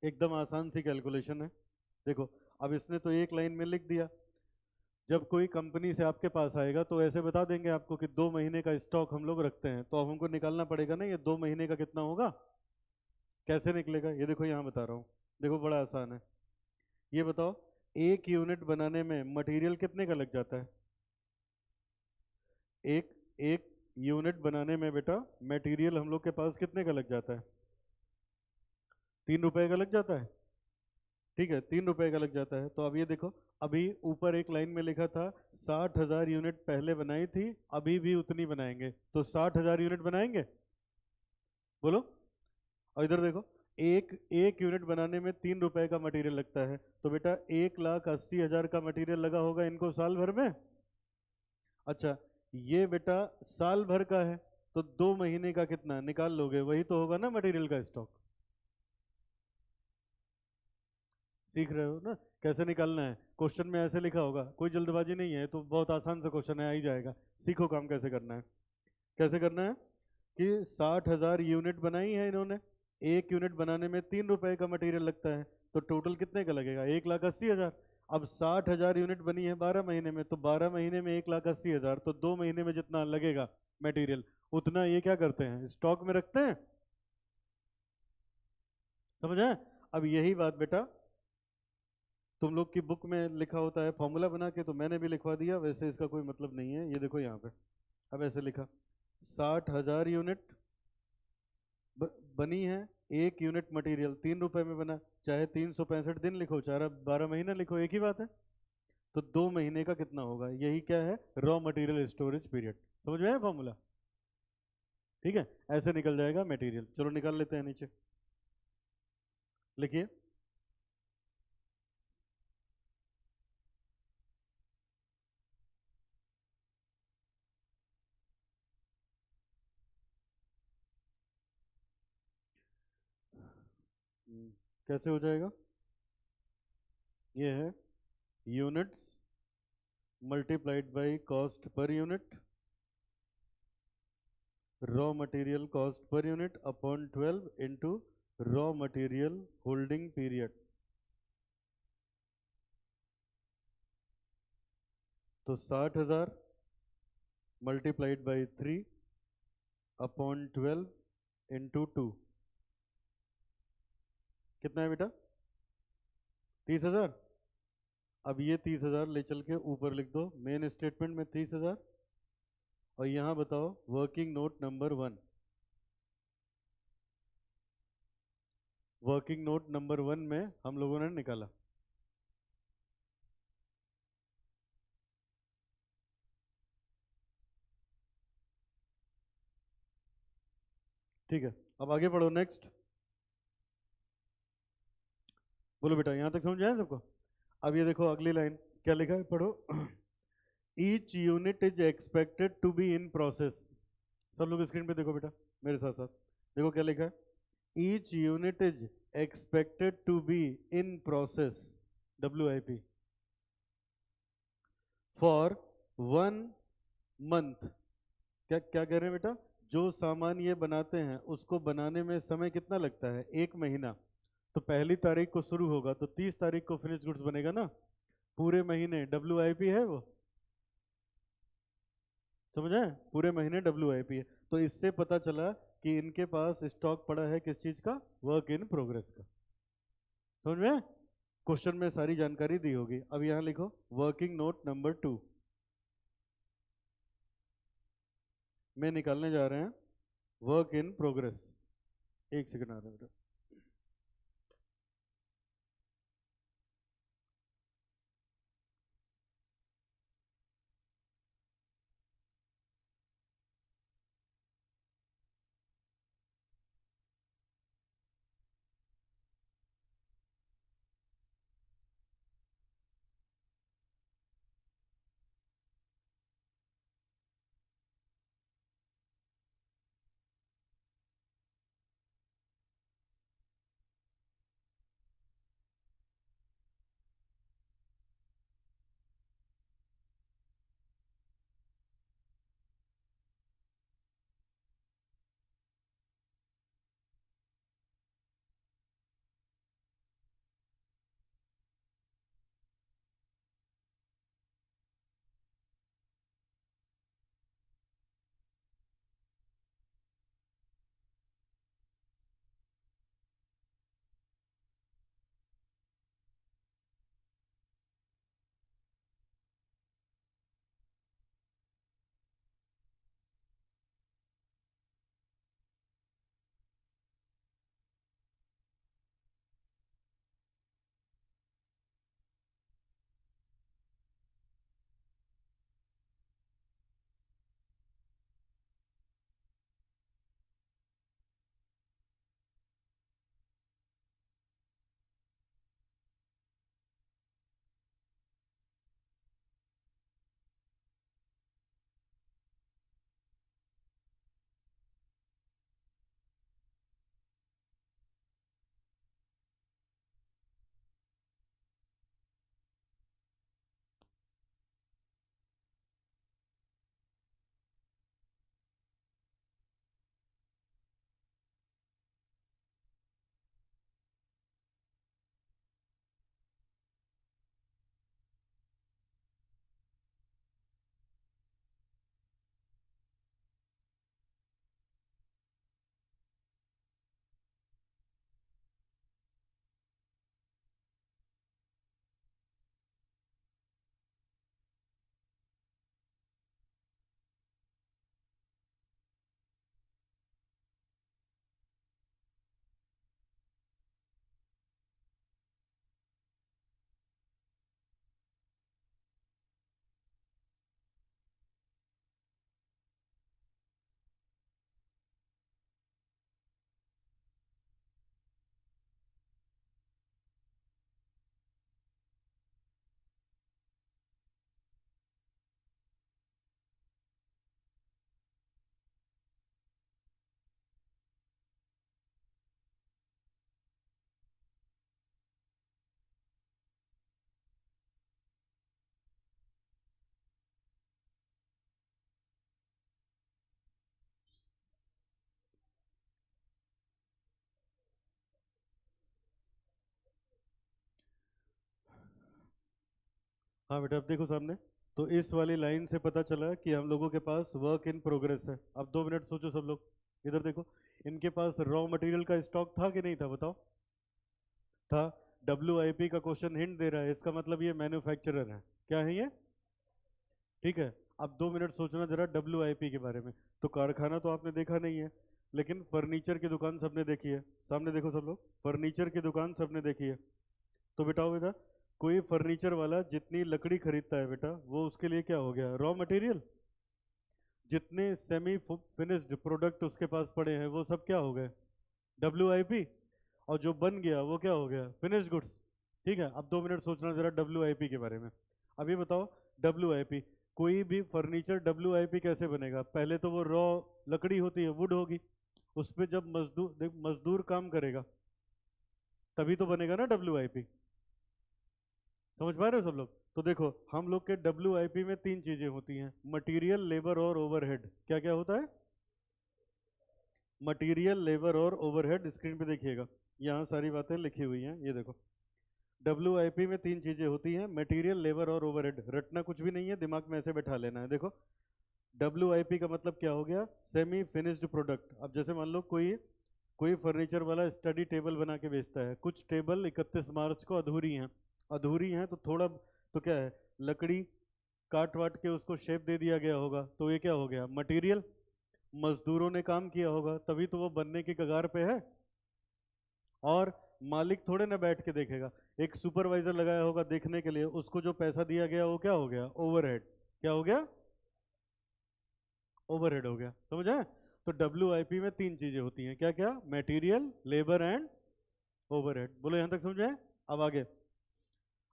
एकदम आसान सी कैलकुलेशन है। देखो अब इसने तो एक लाइन में लिख दिया। जब कोई कंपनी से आपके पास आएगा तो ऐसे बता देंगे आपको कि 2 महीने का स्टॉक हम लोग रखते हैं, तो अब हमको निकालना पड़ेगा ना ये 2 महीने का कितना होगा। कैसे निकलेगा ये देखो यहाँ बता रहा हूँ। देखो बड़ा आसान है। ये बताओ एक यूनिट बनाने में मटेरियल कितने का लग जाता है। एक एक यूनिट बनाने में बेटा मटेरियल हम लोग के पास कितने का लग जाता है। 3 रुपए का लग जाता है। ठीक है 3 रुपए का लग जाता है। तो अब ये देखो, अभी ऊपर एक लाइन में लिखा था 60,000 यूनिट पहले बनाई थी, अभी भी उतनी बनाएंगे, तो 60,000 यूनिट बनाएंगे। बोलो। और इधर देखो, एक एक यूनिट बनाने में 3 रुपए का मटेरियल लगता है, तो बेटा 1,80,000 का मटेरियल लगा होगा इनको साल भर में। अच्छा ये बेटा साल भर का है, तो 2 महीने का कितना निकाल लोगे, वही तो होगा ना मटेरियल का स्टॉक। सीख रहे हो ना कैसे निकालना है। क्वेश्चन में ऐसे लिखा होगा, कोई जल्दबाजी नहीं है, तो बहुत आसान सा क्वेश्चन है, आ ही जाएगा। सीखो काम कैसे करना है। कैसे करना है कि 60,000 यूनिट बनाई है इन्होंने, एक यूनिट बनाने में 3 रुपए का मटेरियल लगता है, तो टोटल कितने का लगेगा 1,80,000। अब 60,000 यूनिट बनी है 12 महीने में, तो 12 महीने में 1,80,000, तो 2 महीने में जितना लगेगा मटेरियल उतना ये क्या करते हैं स्टॉक में रखते हैं। समझ आए। अब यही बात बेटा तुम लोग की बुक में लिखा होता है फॉर्मूला बना के, तो मैंने भी लिखवा दिया, वैसे इसका कोई मतलब नहीं है। ये देखो यहाँ पे अब ऐसे लिखा 60,000 यूनिट बनी है, एक यूनिट मटेरियल 3 रुपए में बना, चाहे 365 दिन लिखो चाहे 12 महीना लिखो, एक ही बात है। तो 2 महीने का कितना होगा, यही क्या है रॉ मटेरियल स्टोरेज पीरियड। समझ में आया फॉर्मूला। ठीक है ऐसे निकल जाएगा मटेरियल। चलो निकाल लेते हैं नीचे, लिखिए। कैसे हो जाएगा, ये है units multiplied by cost per unit, raw material cost per unit upon 12 into raw material holding period. तो 60,000 मल्टीप्लाइड बाई 3 अपॉन 12 इंटू 2 कितना है बेटा 30,000। अब ये 30,000 ले चल के ऊपर लिख दो मेन स्टेटमेंट में 30,000। और यहाँ बताओ working note number 1। Working note number 1 में हम लोगों ने निकाला। ठीक है अब आगे पढ़ो नेक्स्ट। बोलो बेटा यहाँ तक समझ आया सबको। अब ये देखो अगली लाइन क्या लिखा है, पढ़ो। Each unit is expected to be in process. सब लोग स्क्रीन पे देखो बेटा मेरे साथ साथ, देखो क्या लिखा है। Each unit is expected to be in process WIP for 1 month. क्या क्या कह रहे हैं बेटा, जो सामान ये बनाते हैं उसको बनाने में समय कितना लगता है 1 महीना। तो पहली तारीख को शुरू होगा तो 30 तारीख को फिनिश गुड्स बनेगा ना, पूरे महीने WIP है वो। समझ आए पूरे महीने WIP है। तो इससे पता चला कि इनके पास स्टॉक पड़ा है किस चीज का, वर्क इन प्रोग्रेस का। समझ में क्वेश्चन में सारी जानकारी दी होगी। अब यहां लिखो वर्किंग नोट नंबर 2 में निकालने जा रहे हैं वर्क इन प्रोग्रेस। एक सेकंड आ रहा है बेटा। हाँ बेटा, अब देखो सामने। तो इस वाली लाइन से पता चला कि हम लोगों के पास वर्क इन प्रोग्रेस है। अब 2 मिनट सोचो सब लोग, इधर देखो। इनके पास रॉ मटेरियल का स्टॉक था कि नहीं था, बताओ। था। WIP का क्वेश्चन हिंट दे रहा है, इसका मतलब ये मैन्युफैक्चरर है। क्या है ये? ठीक है। अब 2 मिनट सोचना जरा WIP के बारे में। तो कारखाना तो आपने देखा नहीं है, लेकिन फर्नीचर की दुकान सबने देखी है। सामने देखो सब लोग, फर्नीचर की दुकान सबने देखी है। तो बेटा बेटा, कोई फर्नीचर वाला जितनी लकड़ी खरीदता है बेटा, वो उसके लिए क्या हो गया? Raw material. जितने सेमी फिनिश्ड प्रोडक्ट उसके पास पड़े हैं वो सब क्या हो गए? WIP। और जो बन गया वो क्या हो गया? Finished goods. ठीक है। अब 2 मिनट सोचना जरा WIP के बारे में। अब ये बताओ, WIP, कोई भी फर्नीचर WIP कैसे बनेगा? पहले तो वो रॉ लकड़ी होती है, वुड होगी। उस पे जब मजदूर काम करेगा तभी तो बनेगा ना WIP। समझ पा रहे हो सब लोग? तो देखो, हम लोग के WIP में 3 चीजें होती हैं: मटेरियल, लेबर और ओवरहेड। क्या क्या होता है? मटेरियल, लेबर और ओवरहेड। स्क्रीन पे देखिएगा, यहाँ सारी बातें लिखी हुई हैं, ये देखो। WIP में 3 चीजें होती हैं: मटेरियल, लेबर और ओवरहेड। रटना कुछ भी नहीं है, दिमाग में ऐसे बैठा लेना है। देखो, WIP का मतलब क्या हो गया? Semi finished product. अब जैसे मान लो कोई कोई फर्नीचर वाला स्टडी टेबल बना के बेचता है। कुछ टेबल 31 मार्च को अधूरी हैं। अधूरी हैं तो थोड़ा तो क्या है, लकड़ी काट वाट के उसको शेप दे दिया गया होगा, तो ये क्या हो गया? मटेरियल। मजदूरों ने काम किया होगा तभी तो वो बनने की कगार पे है। और मालिक थोड़े ना बैठ के देखेगा, एक सुपरवाइजर लगाया होगा देखने के लिए, उसको जो पैसा दिया गया वो क्या हो गया? ओवरहेड। क्या हो गया? ओवरहेड हो गया। समझ आए? तो WIP में 3 चीजें होती हैं। क्या क्या? Material, labour and overhead. बोलो यहां तक समझ आए? अब आगे।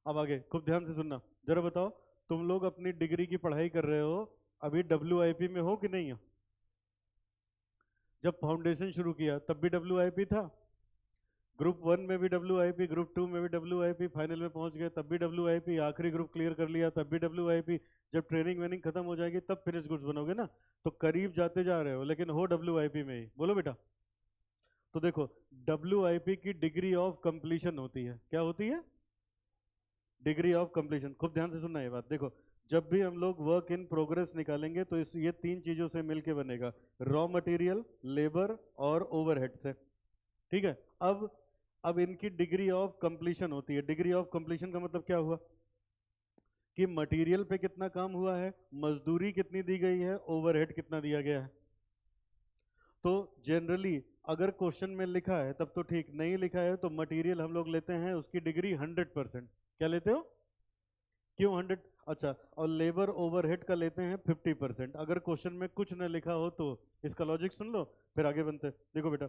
अब आगे खूब ध्यान से सुनना। जरा बताओ, तुम लोग अपनी डिग्री की पढ़ाई कर रहे हो, अभी WIP में हो कि नहीं हो? जब फाउंडेशन शुरू किया तब भी WIP था। ग्रुप 1 में भी WIP, ग्रुप 2 में भी WIP, फाइनल में पहुंच गए तब भी WIP, आखिरी ग्रुप क्लियर कर लिया तब भी WIP। जब ट्रेनिंग वेनिंग खत्म हो जाएगी तब फिनिश गुड्स बनोगे ना। तो करीब जाते जा रहे हो, लेकिन हो WIP में ही। बोलो बेटा। तो देखो, WIP की डिग्री ऑफ कंप्लीशन होती है। क्या होती है? Degree of completion. खूब ध्यान से सुनना ये बात। देखो, जब भी हम लोग वर्क इन प्रोग्रेस निकालेंगे तो इस ये 3 चीजों से मिलके बनेगा: रॉ मटेरियल, लेबर और ओवरहेड से। ठीक है। अब इनकी डिग्री ऑफ कंप्लीशन होती है। डिग्री ऑफ कंप्लीशन का मतलब क्या हुआ? कि मटेरियल पे कितना काम हुआ है, मजदूरी कितनी दी गई है, ओवरहेड कितना दिया गया है। तो जनरली अगर क्वेश्चन में लिखा है तब तो ठीक, नहीं लिखा है तो मटेरियल हम लोग लेते हैं उसकी डिग्री 100%। क्या लेते हो? क्यों 100? अच्छा, और लेबर ओवरहेड का लेते हैं 50%, अगर क्वेश्चन में कुछ न लिखा हो तो। इसका लॉजिक सुन लो, फिर आगे बनते हैं। देखो बेटा,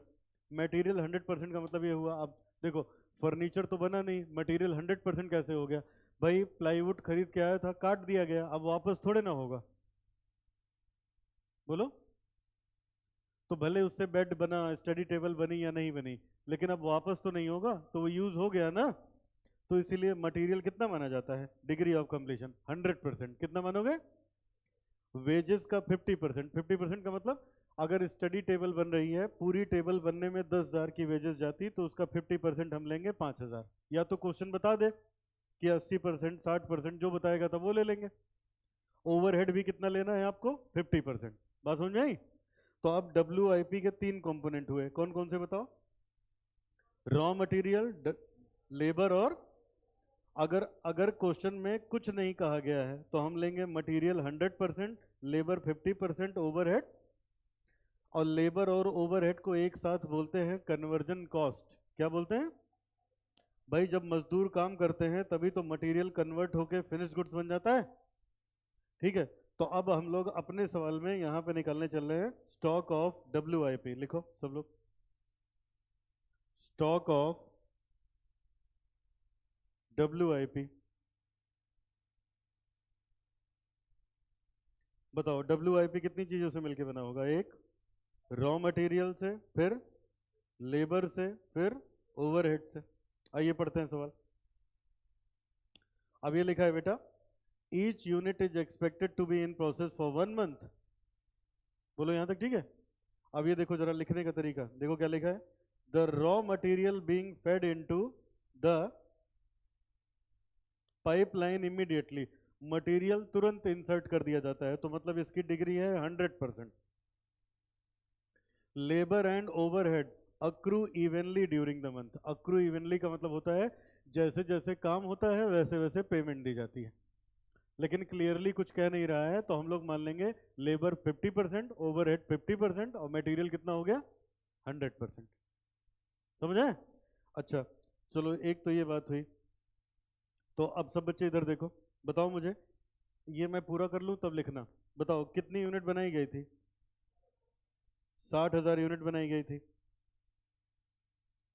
मटेरियल 100% का मतलब ये हुआ। अब देखो, फर्नीचर तो बना नहीं, मटेरियल 100% कैसे हो गया? भाई प्लाईवुड खरीद के आया था, काट दिया गया, अब वापस थोड़े ना होगा। बोलो। तो भले उससे बेड बना, स्टडी टेबल बनी या नहीं बनी, लेकिन अब वापस तो नहीं होगा, तो वो यूज हो गया ना। तो इसीलिए मटेरियल कितना माना जाता है? Degree of completion 100%। कितना मानोगे? वेजेस का 50%। 50% का मतलब, अगर स्टडी टेबल बन रही है, पूरी टेबल बनने में 10,000 की वेजेस जाती, तो उसका 50% हम लेंगे 5,000। या तो क्वेश्चन बता दे कि 80%, 60%, जो बताएगा तब वो ले लेंगे। ओवरहेड भी कितना लेना है आपको? 50%। बात समझ में आई? तो अब WIP के 3 कंपोनेंट हुए, कौन कौन से बताओ? रॉ मटेरियल, लेबर और, अगर अगर क्वेश्चन में कुछ नहीं कहा गया है तो हम लेंगे मटेरियल 100%, लेबर 50%, ओवरहेड। और लेबर और ओवरहेड को एक साथ बोलते हैं कन्वर्जन कॉस्ट। क्या बोलते हैं? भाई जब मजदूर काम करते हैं तभी तो मटेरियल कन्वर्ट होके फिनिश गुड्स बन जाता है। ठीक है। तो अब हम लोग अपने सवाल में यहाँ पे निकालने चल रहे हैं स्टॉक ऑफ WIP। लिखो सब लोग, स्टॉक ऑफ WIP। बताओ, WIP कितनी चीजों से मिलके बना होगा? एक, रॉ मटेरियल से, फिर लेबर से, फिर ओवरहेड से। आइए पढ़ते हैं सवाल। अब ये लिखा है बेटा, each unit is expected to be in process for 1 month. बोलो यहां तक ठीक है? अब ये देखो जरा लिखने का तरीका, देखो क्या लिखा है। The raw material being fade into the pipeline immediately, material तुरंत इंसर्ट कर दिया जाता है, तो मतलब इसकी डिग्री है 100%। Labour and overhead accrue evenly during the month. Accrue evenly का मतलब होता है जैसे जैसे काम होता है वैसे वैसे पेमेंट दी जाती है, लेकिन क्लियरली कुछ कह नहीं रहा है, तो हम लोग मान लेंगे लेबर 50%, ओवरहेड 50% और मटेरियल कितना हो गया 100%। समझे? अच्छा, चलो एक तो ये बात हुई। तो अब सब बच्चे इधर देखो, बताओ मुझे, ये मैं पूरा कर लूँ तब लिखना। बताओ कितनी यूनिट बनाई गई थी? 60,000 यूनिट बनाई गई थी।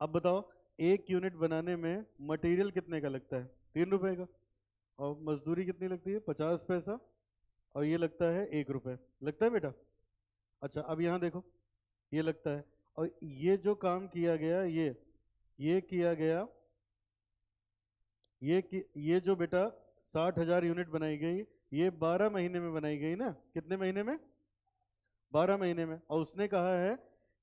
अब बताओ एक यूनिट बनाने में मटेरियल कितने का लगता है? 3 रुपए का। और मजदूरी कितनी लगती है? 50 पैसा। और ये लगता है 1 रुपए। लगता है बेटा? अच्छा, अब यहाँ देखो, ये लगता है। और ये जो काम किया गया, ये किया गया, ये जो बेटा 60,000 यूनिट बनाई गई, ये 12 महीने में बनाई गई ना? कितने महीने में? 12 महीने में। और उसने कहा है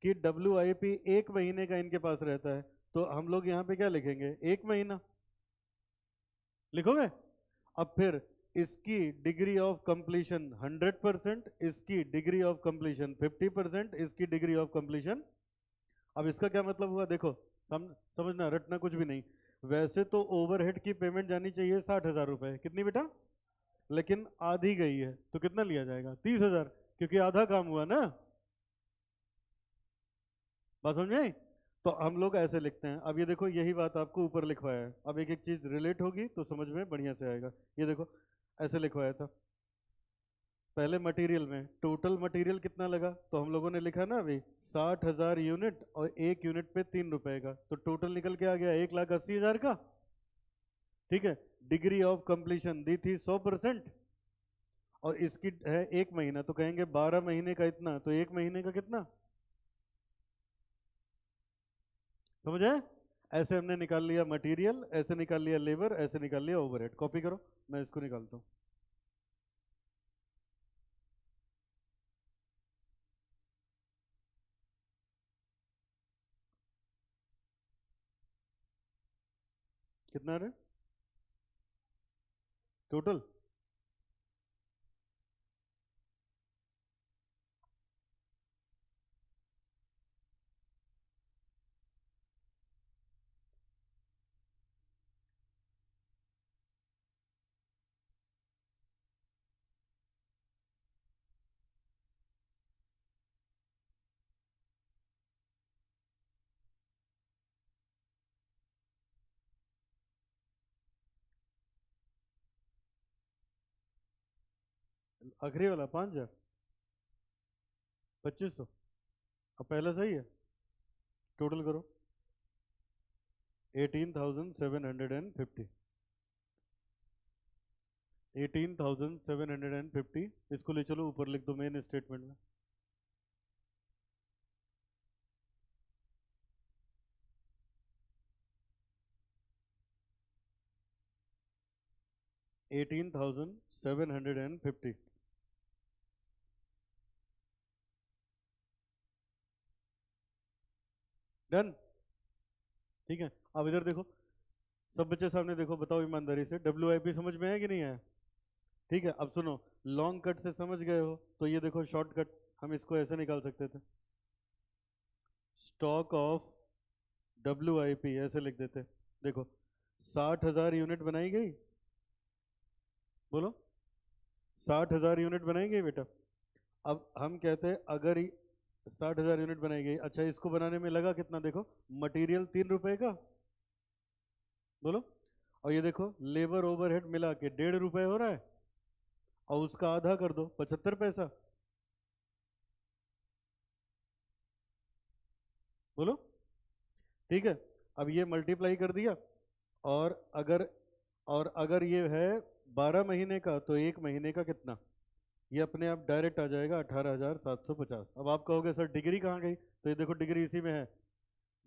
कि WIP 1 महीने का इनके पास रहता है, तो हम लोग यहाँ पे क्या लिखेंगे? 1 महीना लिखोगे? अब फिर इसकी डिग्री ऑफ कंप्लीशन 100%, इसकी डिग्री ऑफ कंप्लीशन 50%, इसकी डिग्री ऑफ कंप्लीशन। अब इसका क्या मतलब हुआ देखो, समझना, रटना कुछ भी नहीं। वैसे तो ओवरहेड की पेमेंट जानी चाहिए 60,000 रुपए, कितनी बेटा? लेकिन आधी गई है, तो कितना लिया जाएगा? 30,000, क्योंकि आधा काम हुआ ना। बात समझ में आई? तो हम लोग ऐसे लिखते हैं। अब ये देखो, यही बात आपको ऊपर लिखवाया है, अब एक एक चीज रिलेट होगी तो समझ में बढ़िया से आएगा। ये देखो, ऐसे लिखवाया था पहले मटेरियल में, टोटल मटेरियल कितना लगा, तो हम लोगों ने लिखा ना अभी 60,000 यूनिट और एक यूनिट पे 3 रुपए का, तो टोटल निकल के आ गया 1,80,000 का। ठीक है, डिग्री ऑफ कंप्लीशन दी थी 100%, और इसकी है 1 महीना, तो कहेंगे 12 महीने का इतना, तो 1 महीने का कितना? समझे? ऐसे हमने निकाल लिया मटेरियल, ऐसे निकाल लिया लेबर, ऐसे निकाल लिया ओवरहेड। कॉपी करो, मैं इसको निकालता हूँ। कितना आ रहा है टोटल? आखिरी वाला 5,000, 2,500। अब पहला सही है, टोटल करो 18,750। 18,750, इसको ले चलो ऊपर लिख दो मेन स्टेटमेंट में। 18,750। डन? ठीक है, अब इधर देखो, सब बच्चे सामने देखो, बताओ ईमानदारी से, WIP समझ में आया कि नहीं आया? ठीक है, अब सुनो, लॉन्ग कट से समझ गए हो, तो ये देखो शॉर्टकट, हम इसको ऐसे निकाल सकते थे, स्टॉक ऑफ WIP ऐसे लिख देते। देखो 60,000 यूनिट बनाई गई, बोलो 60,000 यूनिट बनाई गई बेटा। अब हम कहते हैं अगर 60,000 यूनिट बनाई गई, अच्छा इसको बनाने में लगा कितना? देखो मटेरियल 3 रुपए का, बोलो, और ये देखो लेबर ओवरहेड मिला के 1.5 रुपए हो रहा है, और उसका आधा कर दो 75 पैसा, बोलो। ठीक है, अब ये मल्टीप्लाई कर दिया, और अगर ये है 12 महीने का, तो 1 महीने का कितना? ये अपने आप डायरेक्ट आ जाएगा 18,750। अब आप कहोगे सर डिग्री कहाँ गई, तो ये देखो डिग्री इसी में है,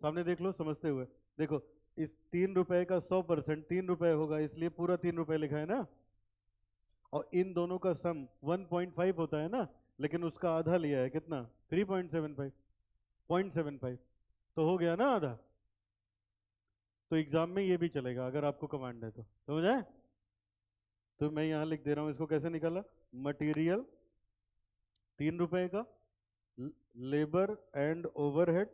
सामने देख लो समझते हुए। देखो, इस 3 रुपए का 100% 3 रुपए होगा, इसलिए पूरा 3 रुपए लिखा है ना, और इन दोनों का सम 1.5 होता है ना, लेकिन उसका आधा लिया है कितना? 3.75, 0.75, तो हो गया ना आधा। तो एग्जाम में ये भी चलेगा अगर आपको कमांड है तो, समझ आए? तो मैं यहाँ लिख दे रहा हूँ, इसको कैसे निकाला? मटेरियल 3 रुपए का, लेबर एंड ओवरहेड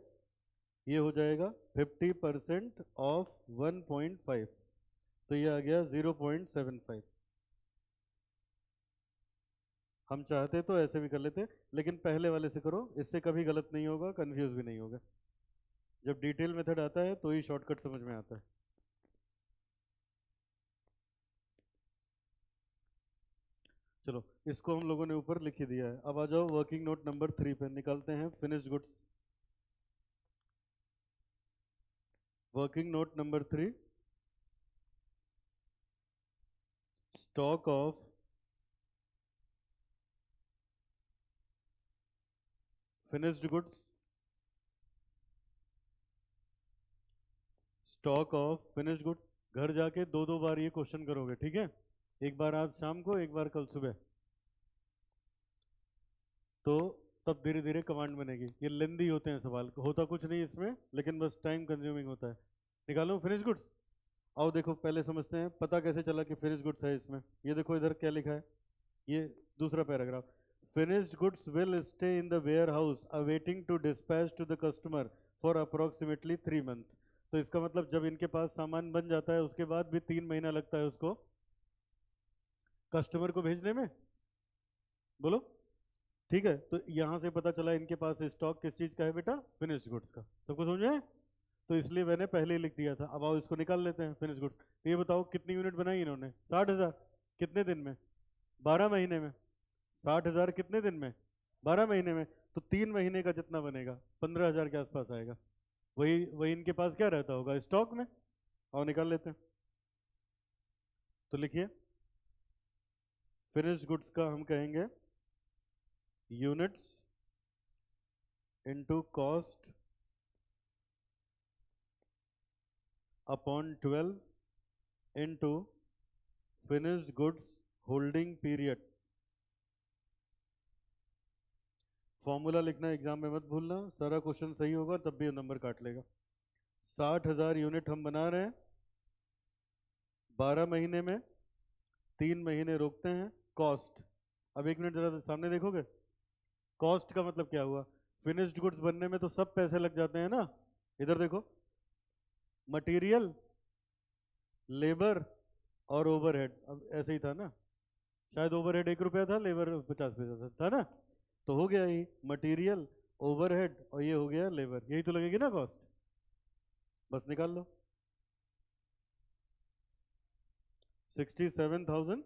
ये हो जाएगा 50% ऑफ 1.5, तो ये आ गया 0.75। हम चाहते तो ऐसे भी कर लेते, लेकिन पहले वाले से करो, इससे कभी गलत नहीं होगा, कंफ्यूज भी नहीं होगा। जब डिटेल मेथड आता है तो ही शॉर्टकट समझ में आता है। चलो, इसको हम लोगों ने ऊपर लिख ही दिया है। अब आ जाओ वर्किंग नोट नंबर 3 पे, निकालते हैं finished goods. Working note number 3, stock of finished goods, stock of finished goods. घर जाके दो दो बार ये क्वेश्चन करोगे, ठीक है? एक बार आज शाम को, एक बार कल सुबह, तो तब धीरे धीरे कमांड बनेगी। ये लेंदी होते हैं सवाल, होता कुछ नहीं इसमें, लेकिन बस टाइम कंज्यूमिंग होता है। निकालो फिनिश गुड्स। आओ देखो, पहले समझते हैं पता कैसे चला कि फिनिश गुड्स है इसमें। ये देखो इधर क्या लिखा है, ये दूसरा paragraph, finished goods will stay in the warehouse awaiting to dispatch to the customer for approximately 3 months. तो इसका मतलब जब इनके पास सामान बन जाता है उसके बाद भी 3 महीना लगता है उसको कस्टमर को भेजने में। बोलो, ठीक है? तो यहां से पता चला इनके पास स्टॉक किस चीज का है बेटा? फिनिश्ड गुड्स का। सबको समझ में आया? तो इसलिए मैंने पहले ही लिख दिया था। अब आओ इसको निकाल लेते हैं फिनिश गुड्स। तो ये बताओ कितनी यूनिट बनाई इन्होंने? 60,000। कितने दिन में? 12 महीने में। 60,000 कितने दिन में? 12 महीने में। तो 3 महीने का जितना बनेगा 15,000 के आसपास आएगा। वही वही इनके पास क्या रहता होगा? स्टॉक में। और निकाल लेते हैं। तो लिखिए, फिनिश गुड्स का हम कहेंगे units into cost upon 12 into finished goods holding period. Formula लिखना एग्जाम में मत भूलना, सारा क्वेश्चन सही होगा तब भी नंबर काट लेगा। 60,000 यूनिट हम बना रहे हैं 12 महीने में, 3 महीने रोकते हैं। कॉस्ट, अब 1 मिनट जरा सामने देखोगे, कॉस्ट का मतलब क्या हुआ? फिनिश्ड गुड्स बनने में तो सब पैसे लग जाते हैं ना। इधर देखो, मटेरियल, लेबर और ओवरहेड। अब ऐसे ही था ना, शायद ओवरहेड 1 रुपया था, लेबर 50 पैसा था ना। तो हो गया ही मटेरियल, ओवरहेड और ये हो गया लेबर, यही तो लगेगी ना कॉस्ट। बस निकाल लो, 67,500।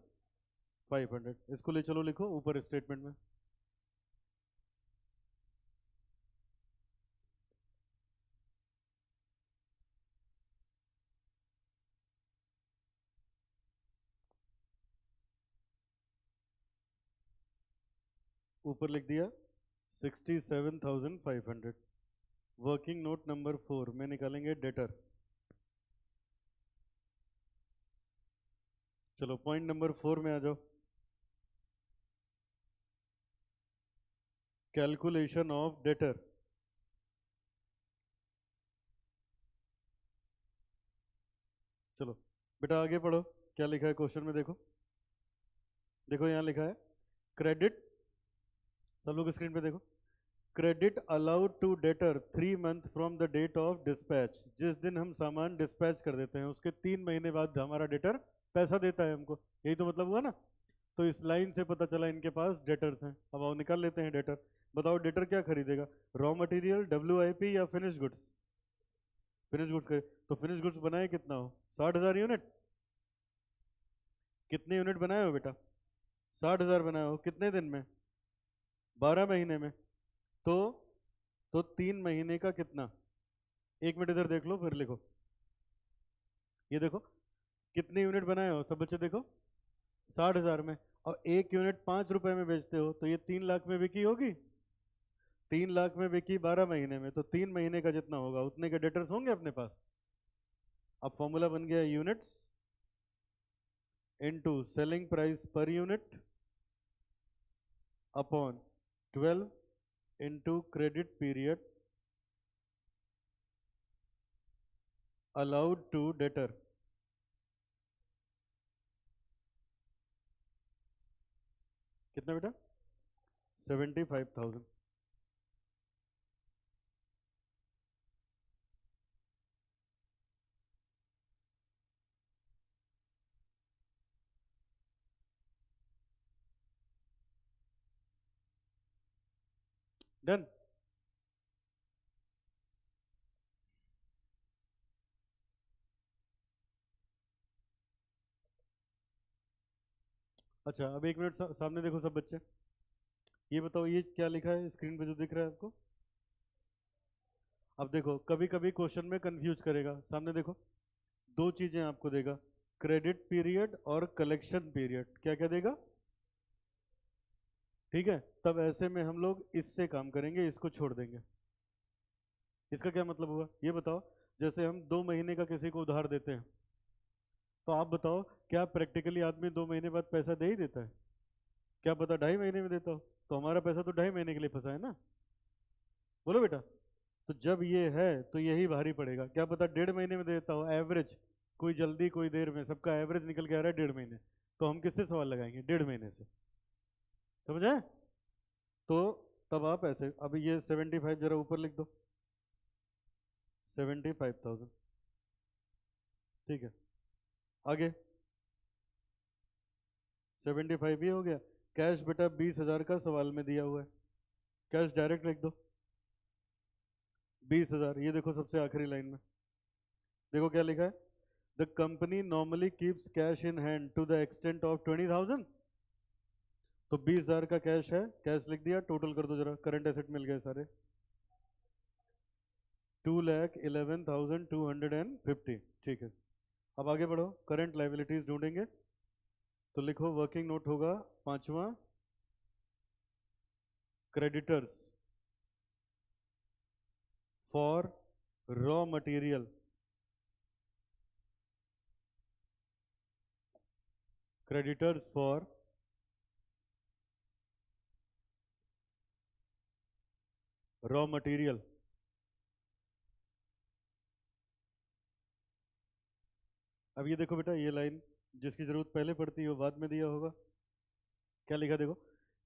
इसको ले चलो, लिखो ऊपर स्टेटमेंट में। ऊपर लिख दिया 67,500। वर्किंग नोट नंबर 4 में निकालेंगे डेटर। चलो पॉइंट नंबर 4 में आ जाओ, कैलकुलेशन ऑफ डेटर। चलो बेटा आगे पढ़ो, क्या लिखा है क्वेश्चन में? देखो देखो, यहाँ लिखा है क्रेडिट, सब लोग स्क्रीन पे देखो। Credit allowed to debtor 3 month from the date of dispatch. जिस दिन हम सामान डिस्पैच कर देते हैं उसके 3 महीने बाद हमारा डेटर पैसा देता है हमको, यही तो मतलब हुआ ना। तो इस लाइन से पता चला इनके पास डेटर्स हैं। अब आओ निकाल लेते हैं डेटर। बताओ डेटर क्या खरीदेगा, रॉ मटेरियल, WIP या फिनिश गुड्स? फिनिश गुड्स का। तो फिनिश गुड्स बनाए कितना हो? 60,000 यूनिट। कितने यूनिट बनाए हो बेटा? 60,000 बनाए हो। कितने दिन में? 12 महीने में। तो 3 महीने का कितना? 1 मिनट इधर देख लो फिर लिखो। ये देखो कितने यूनिट बनाए हो सब बच्चे, देखो 60,000 में। और 1 यूनिट 5 रुपए में बेचते हो तो ये 3 लाख में बिकी होगी। 3 लाख में बिकी 12 महीने में, तो 3 महीने का जितना होगा उतने के डेटर्स होंगे अपने पास। अब फॉर्मूला बन गया units into selling price per unit upon 12 into credit period allowed to debtor. कितना बेटा? 75,000। डन। अच्छा अब एक मिनट सामने देखो सब बच्चे, ये बताओ ये क्या लिखा है स्क्रीन पे जो दिख रहा है आपको? अब देखो कभी कभी क्वेश्चन में कंफ्यूज करेगा, सामने देखो दो चीजें आपको देगा, क्रेडिट पीरियड और कलेक्शन पीरियड। क्या क्या देगा? ठीक है, तब ऐसे में हम लोग इससे काम करेंगे, इसको छोड़ देंगे। इसका क्या मतलब हुआ ये बताओ? जैसे हम 2 महीने का किसी को उधार देते हैं, तो आप बताओ क्या प्रैक्टिकली आदमी 2 महीने बाद पैसा दे ही देता है? क्या पता 2.5 महीने में देता हो, तो हमारा पैसा तो 2.5 महीने के लिए फंसा है ना। बोलो बेटा। तो जब ये है तो यही भारी पड़ेगा, क्या पता 1.5 महीने में देता हो एवरेज, कोई जल्दी कोई देर में, सबका एवरेज निकल के आ रहा है 1.5 महीने, तो हम किससे सवाल लगाएंगे? 1.5 महीने से। समझ आए? तो तब आप ऐसे, अब ये 75 जरा ऊपर लिख दो, 75,000। ठीक है, आगे 75 ही हो गया। कैश बेटा 20,000 का सवाल में दिया हुआ है, कैश डायरेक्ट लिख दो 20,000। ये देखो सबसे आखिरी लाइन में देखो क्या लिखा है, the company normally keeps cash in hand to the extent of 20,000। तो 20,000 का कैश है, कैश लिख दिया, टोटल कर दो जरा, करंट एसेट मिल गए सारे, 2,11,250। ठीक है, अब आगे बढ़ो, करंट लाइबिलिटीज ढूंढेंगे, तो लिखो वर्किंग नोट होगा पांचवा, creditors for raw material, creditors for raw material. अब ये देखो बेटा, ये लाइन जिसकी जरूरत पहले पड़ती है वो बाद में दिया होगा। क्या लिखा देखो,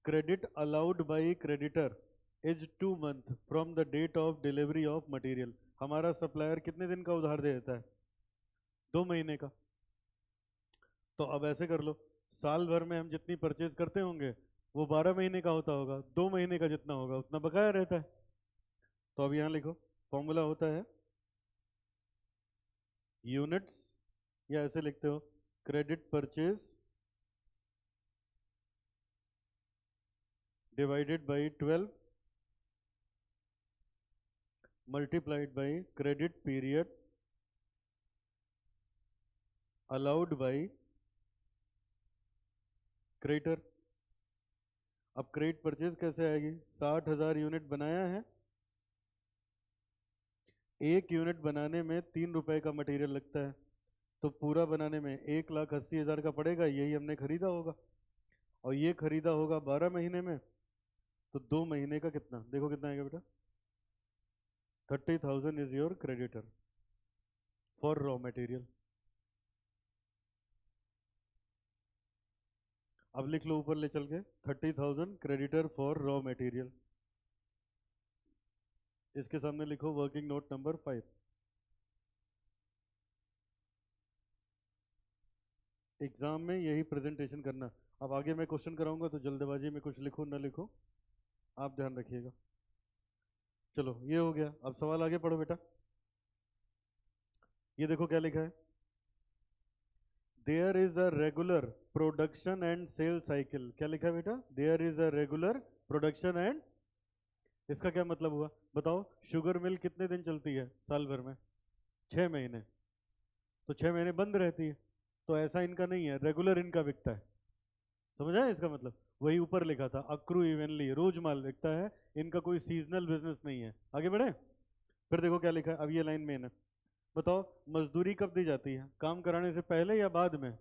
credit allowed by creditor is 2 month from the date of delivery of material. हमारा सप्लायर कितने दिन का उधार दे देता है? 2 महीने का। तो अब ऐसे कर लो, साल भर में हम जितनी परचेज करते होंगे वो 12 महीने का होता होगा, 2 महीने का जितना होगा उतना बकाया रहता है। तो अब यहाँ लिखो, फॉर्मूला होता है यूनिट्स, या ऐसे लिखते हो credit purchase divided by 12 multiplied by credit period allowed by creditor. अब क्रेडिट परचेज कैसे आएगी? 60,000 यूनिट बनाया है, 1 यूनिट बनाने में 3 रुपए का मटेरियल लगता है, तो पूरा बनाने में 1,80,000 का पड़ेगा, यही हमने खरीदा होगा, और ये खरीदा होगा 12 महीने में, तो 2 महीने का कितना देखो, कितना आएगा बेटा? 30,000 is your creditor for raw material. अब लिख लो ऊपर ले चल के, 30,000 क्रेडिटर फॉर रॉ मटेरियल। इसके सामने लिखो वर्किंग नोट नंबर 5। एग्जाम में यही प्रेजेंटेशन करना। अब आगे मैं क्वेश्चन कराऊंगा तो जल्दबाजी में कुछ लिखो ना लिखो, आप ध्यान रखिएगा। चलो ये हो गया, अब सवाल आगे पढ़ो बेटा। ये देखो क्या लिखा है, there is a regular production and sale cycle. क्या लिखा है बेटा? There is a regular production and, इसका क्या मतलब हुआ बताओ? शुगर मिल कितने दिन चलती है साल भर में? 6 महीने, तो 6 महीने बंद रहती है, तो ऐसा इनका नहीं है, रेगुलर इनका बिकता है। समझ आया इसका मतलब? वही ऊपर लिखा था, अक्रू इवनली, रोज माल बिकता है, इनका कोई सीजनल बिजनेस नहीं है। आगे बढ़े, फिर देखो क्या लिखा है, अब ये लाइन मेन है। बताओ मजदूरी कब दी जाती है? काम कराने से पहले या बाद में?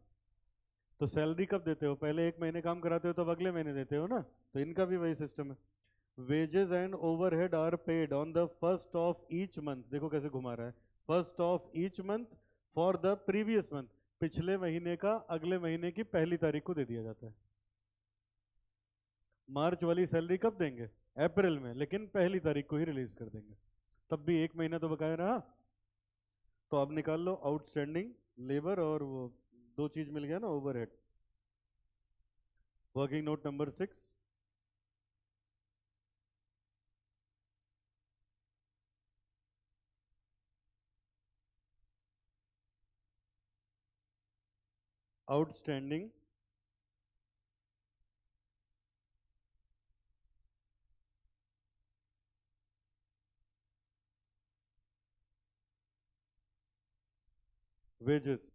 तो सैलरी कब देते हो? पहले 1 महीने काम कराते हो तब अगले महीने देते हो ना, तो इनका भी वही सिस्टम है। Wages and overhead are paid on the first of each month, देखो कैसे घुमा रहा है, first of each month for the previous month, पिछले महीने का अगले महीने की पहली तारीख को दे दिया जाता है। मार्च वाली सैलरी कब देंगे? अप्रैल में, लेकिन 1 तारीख को ही रिलीज कर देंगे, तब भी 1 महीना तो बकाया रहा। तो अब निकाल लो आउटस्टैंडिंग लेबर और वो दो चीज मिल गया ना, overhead. Working note number 6, outstanding wages.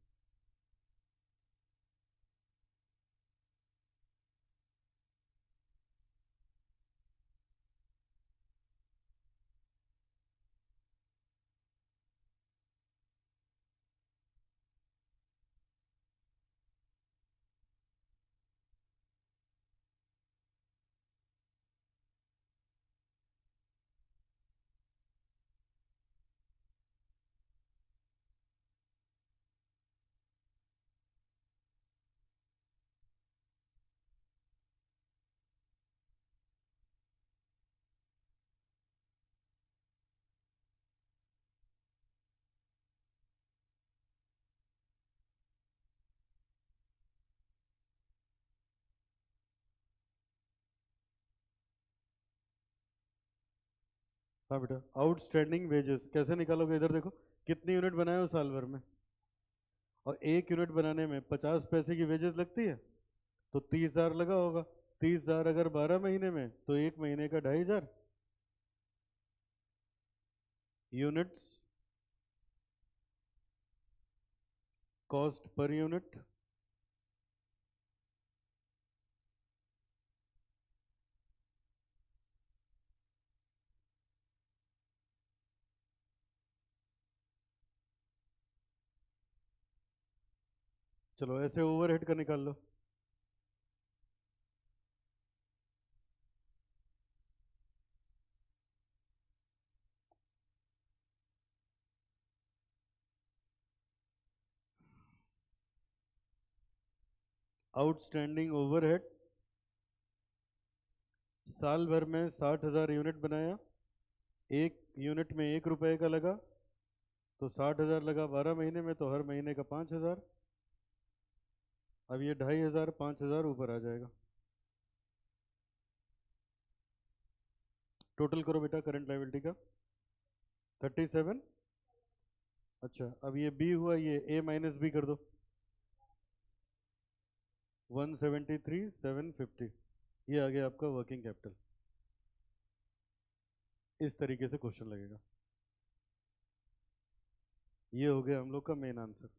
हाँ बेटा, आउटस्टैंडिंग वेजेस कैसे निकालोगे? इधर देखो कितनी यूनिट बनाए हो साल भर में, और 1 यूनिट बनाने में 50 पैसे की वेजेस लगती है, तो 30,000 लगा होगा। 30,000 अगर 12 महीने में, तो 1 महीने का 2,500 यूनिट्स कॉस्ट पर यूनिट। चलो ऐसे ओवरहेड का निकाल लो। आउटस्टैंडिंग ओवरहेड, साल भर में 60,000 यूनिट बनाया, 1 यूनिट में 1 रुपए का लगा, तो 60,000 लगा 12 महीने में, तो हर महीने का 5,000। अब ये 2,500 5,000 ऊपर आ जाएगा। टोटल करो बेटा करंट लायबिलिटी का, 37। अच्छा अब ये बी हुआ, ये ए माइनस बी कर दो, 173,750। ये आ गया आपका वर्किंग कैपिटल। इस तरीके से क्वेश्चन लगेगा। ये हो गया हम लोग का मेन आंसर।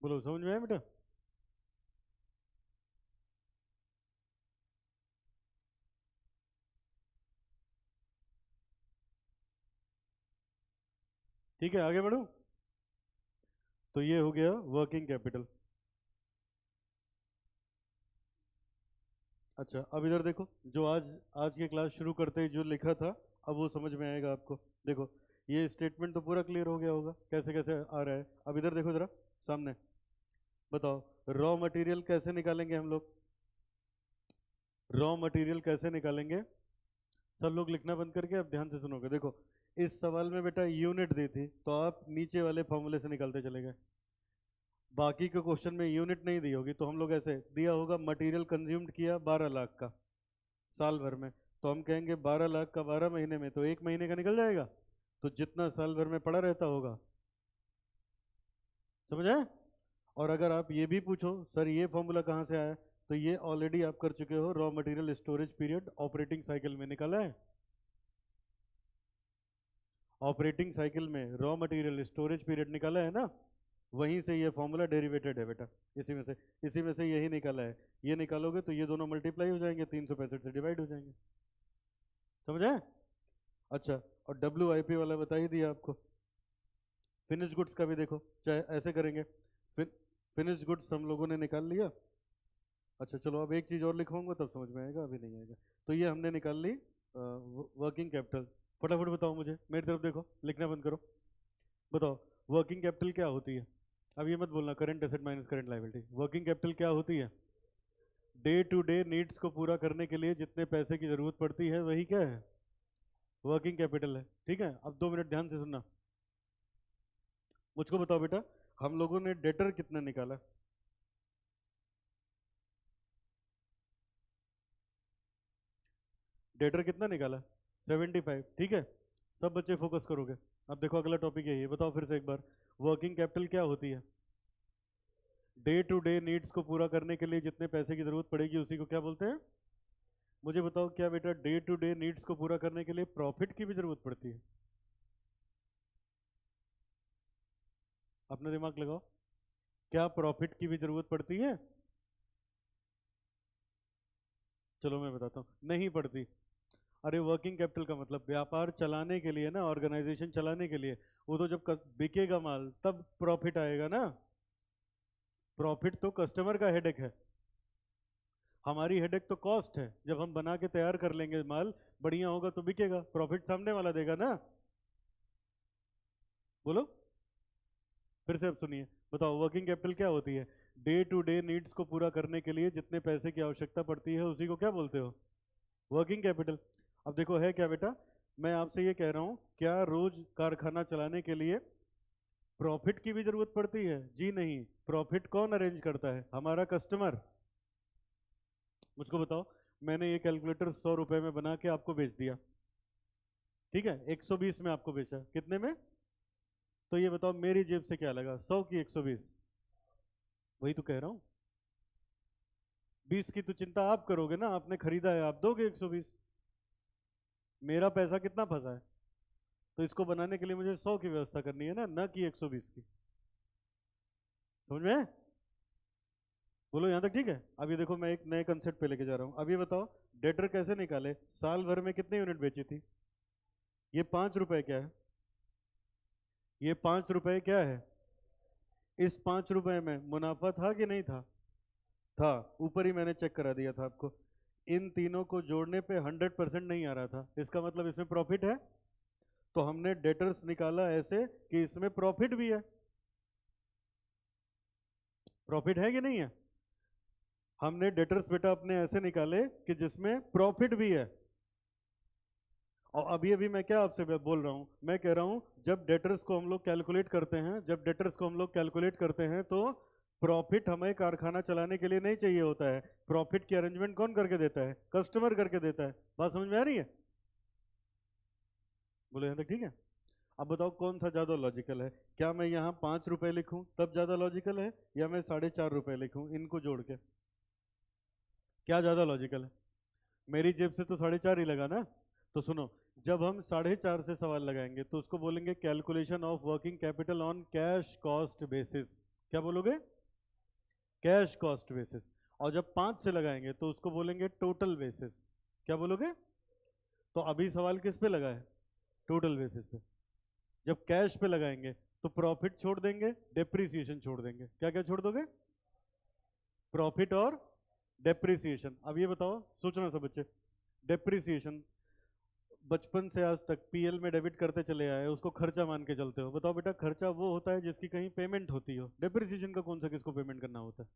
बोलो समझ में आया बेटा? ठीक है आगे बढ़ो। तो ये हो गया वर्किंग कैपिटल। अच्छा अब इधर देखो, जो आज आज की क्लास शुरू करते ही जो लिखा था, अब वो समझ में आएगा आपको। देखो ये स्टेटमेंट तो पूरा क्लियर हो गया होगा कैसे कैसे आ रहा है। अब इधर देखो जरा सामने, बताओ रॉ मटेरियल कैसे निकालेंगे हम लोग? रॉ मटेरियल कैसे निकालेंगे? सब लोग लिखना बंद करके अब ध्यान से सुनोगे। देखो इस सवाल में बेटा यूनिट दी थी, तो आप नीचे वाले फॉर्मूले से निकालते चले गए। बाकी के क्वेश्चन में यूनिट नहीं दी होगी, तो हम लोग ऐसे दिया होगा मटेरियल कंज्यूम्ड किया 12 लाख का साल भर में, तो हम कहेंगे 12 लाख का 12 महीने में, तो 1 महीने का निकल जाएगा, तो जितना साल भर में पड़ा रहता होगा। समझ आए? और अगर आप ये भी पूछो सर ये फॉर्मूला कहाँ से आया, तो ये ऑलरेडी आप कर चुके हो, raw material storage period operating cycle में निकाला है। ऑपरेटिंग साइकिल में रॉ मटेरियल स्टोरेज पीरियड निकाला है ना, वहीं से ये फॉर्मूला डेरिवेटेड है बेटा। इसी में से यही निकाला है। ये निकालोगे तो ये दोनों मल्टीप्लाई हो जाएंगे, 365 से डिवाइड हो जाएंगे। समझ आए? अच्छा और WIP वाला बता ही दिया आपको। फिनिश गुड्स का भी देखो, चाहे ऐसे करेंगे, फिनिश गुड्स हम लोगों ने निकाल लिया। अच्छा चलो, अब एक चीज़ और लिखवाऊंगा तब समझ में आएगा, अभी नहीं आएगा। तो ये हमने निकाल ली वर्किंग कैपिटल। फटाफट बताओ मुझे, मेरी तरफ देखो, लिखना बंद करो। बताओ वर्किंग कैपिटल क्या होती है? अब ये मत बोलना current asset minus current liability. Working capital क्या होती है? डे टू डे नीड्स को पूरा करने के लिए जितने पैसे की जरूरत पड़ती है वही क्या है? वर्किंग कैपिटल है। ठीक है, अब 2 मिनट ध्यान से सुनना। मुझको बताओ बेटा, हम लोगों ने डेटर कितना निकाला? डेटर कितना निकाला? 75। ठीक है, सब बच्चे फोकस करोगे। अब देखो अगला टॉपिक है, ये बताओ फिर से एक बार, वर्किंग कैपिटल क्या होती है? डे टू डे नीड्स को पूरा करने के लिए जितने पैसे की जरूरत पड़ेगी उसी को क्या बोलते हैं? मुझे बताओ, क्या बेटा डे टू डे नीड्स को पूरा करने के लिए प्रॉफिट की भी जरूरत पड़ती है? अपना दिमाग लगाओ, क्या प्रॉफिट की भी जरूरत पड़ती है? चलो मैं बताता हूँ, नहीं पड़ती। अरे वर्किंग कैपिटल का मतलब व्यापार चलाने के लिए ना, ऑर्गेनाइजेशन चलाने के लिए। वो तो जब बिकेगा माल तब प्रॉफिट आएगा ना। प्रॉफिट तो कस्टमर का हेडेक है, हमारी हेडेक तो कॉस्ट है। जब हम बना के तैयार कर लेंगे माल, बढ़िया होगा तो बिकेगा, प्रॉफिट सामने वाला देगा ना। बोलो फिर से, अब सुनिए। बताओ वर्किंग कैपिटल क्या होती है? डे टू डे नीड्स को पूरा करने के लिए जितने पैसे की आवश्यकता पड़ती है उसी को क्या बोलते हो? Working capital. अब देखो है क्या बेटा, मैं आपसे ये कह रहा हूं, क्या रोज कारखाना चलाने के लिए प्रॉफिट की भी जरूरत पड़ती है? जी नहीं। प्रॉफिट कौन अरेंज करता है? हमारा कस्टमर। मुझको बताओ, मैंने ये कैलकुलेटर 100 रुपए में बना के आपको बेच दिया, ठीक है, 120 में आपको बेचा, कितने में? तो ये बताओ मेरी जेब से क्या लगा, 100 की 120? वही तो कह रहा हूं, 20 की तो चिंता आप करोगे ना, आपने खरीदा है, आप दोगे 120। मेरा पैसा कितना फंसा है? तो इसको बनाने के लिए मुझे 100 की व्यवस्था करनी है ना, न कि 120 की। समझ में है? बोलो यहां तक ठीक है? अब ये देखो, मैं एक नए कंसेप्ट पे लेके जा रहा हूं। अब ये बताओ, डेटर कैसे निकाले? साल भर में कितने यूनिट बेची थी? ये 5 रुपए क्या है? ये 5 रुपए क्या है? इस 5 रुपए में मुनाफा था कि नहीं था? था। ऊपर ही मैंने चेक करा दिया था आपको। इन तीनों को जोड़ने पे 100% नहीं आ रहा था, इसका मतलब इसमें प्रॉफिट है। तो हमने डेटर्स निकाला ऐसे कि इसमें प्रॉफिट भी है। प्रॉफिट है कि नहीं है? हमने डेटर्स बेटा अपने ऐसे निकाले कि जिसमें प्रॉफिट भी है। और अभी अभी मैं क्या आपसे बोल रहा हूं, मैं कह रहा हूं जब डेटर्स को हम लोग कैलकुलेट करते हैं, जब डेटर्स को हम लोग कैलकुलेट करते हैं तो प्रॉफिट हमें कारखाना चलाने के लिए नहीं चाहिए होता है। प्रॉफिट की अरेंजमेंट कौन करके देता है? कस्टमर करके देता है। बात समझ में आ रही है? बोलो यहां तक ठीक है? अब बताओ कौन सा ज्यादा लॉजिकल है? क्या मैं यहाँ 5 रुपए लिखूं तब ज्यादा लॉजिकल है, या मैं 4.5 रुपए लिखूं इनको जोड़ के? क्या ज्यादा लॉजिकल है? मेरी जेब से तो 4.5 ही लगा ना। तो सुनो, जब हम 4.5 से सवाल लगाएंगे तो उसको बोलेंगे calculation of working capital on cash cost basis. क्या बोलोगे? Cash cost basis. और जब 5 से लगाएंगे तो उसको बोलेंगे टोटल बेसिस। क्या बोलोगे? तो अभी सवाल किस पे लगा है? टोटल बेसिस पे। जब कैश पे लगाएंगे तो प्रॉफिट छोड़ देंगे, डेप्रिसिएशन छोड़ देंगे। क्या क्या छोड़ दोगे? प्रॉफिट और डेप्रिसिएशन। अब ये बताओ, सोचना सब बच्चे, डेप्रिसिएशन बचपन से आज तक पीएल में डेबिट करते चले आए, उसको खर्चा मान के चलते हो। बताओ बेटा, खर्चा वो होता है जिसकी कहीं पेमेंट होती हो, डेप्रिसिएशन का कौन सा किसको पेमेंट करना होता है?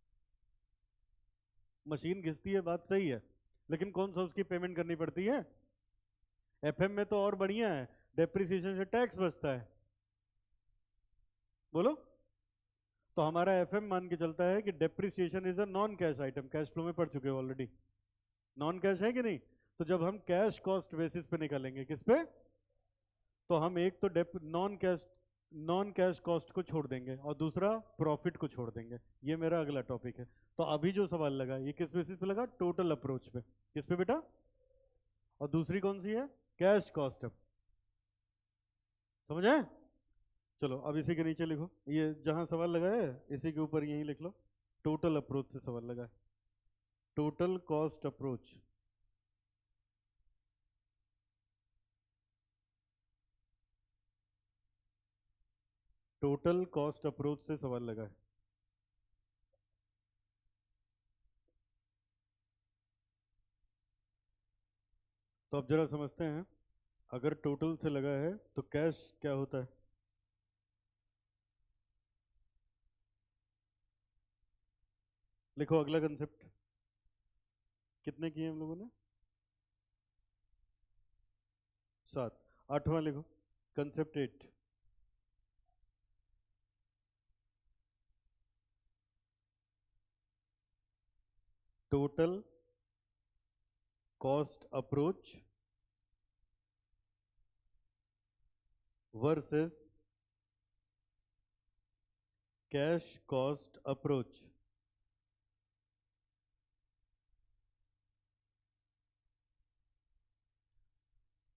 मशीन घिसती है, बात सही है, लेकिन कौन सा उसकी पेमेंट करनी पड़ती है? एफएम में तो और बढ़िया है, डेप्रिसिएशन से टैक्स बचता है। बोलो। तो हमारा एफएम मान के चलता है कि depreciation is a non cash item. Cash flow में पढ़ चुके हो ऑलरेडी, नॉन कैश है कि नहीं? तो जब हम कैश कॉस्ट बेसिस पे निकालेंगे, किस पे? तो हम एक तो नॉन कैश कॉस्ट को छोड़ देंगे और दूसरा प्रॉफिट को छोड़ देंगे। ये मेरा अगला टॉपिक है। तो अभी जो सवाल लगा ये किस बेसिस पे लगा? टोटल अप्रोच पे। किस पे बेटा? और दूसरी कौन सी है? Cash cost. अब समझ आए? चलो अब इसी के नीचे लिखो, ये जहां सवाल लगा है इसी के ऊपर यही लिख लो, टोटल अप्रोच से सवाल लगा है। Total cost approach. Total cost approach से सवाल लगा है। तो अब जरा समझते हैं, अगर टोटल से लगा है तो कैश क्या होता है। लिखो अगला कंसेप्ट। कितने किए हम लोगों ने? 7। 8वां लिखो, concept 8। Total cost approach versus cash cost approach.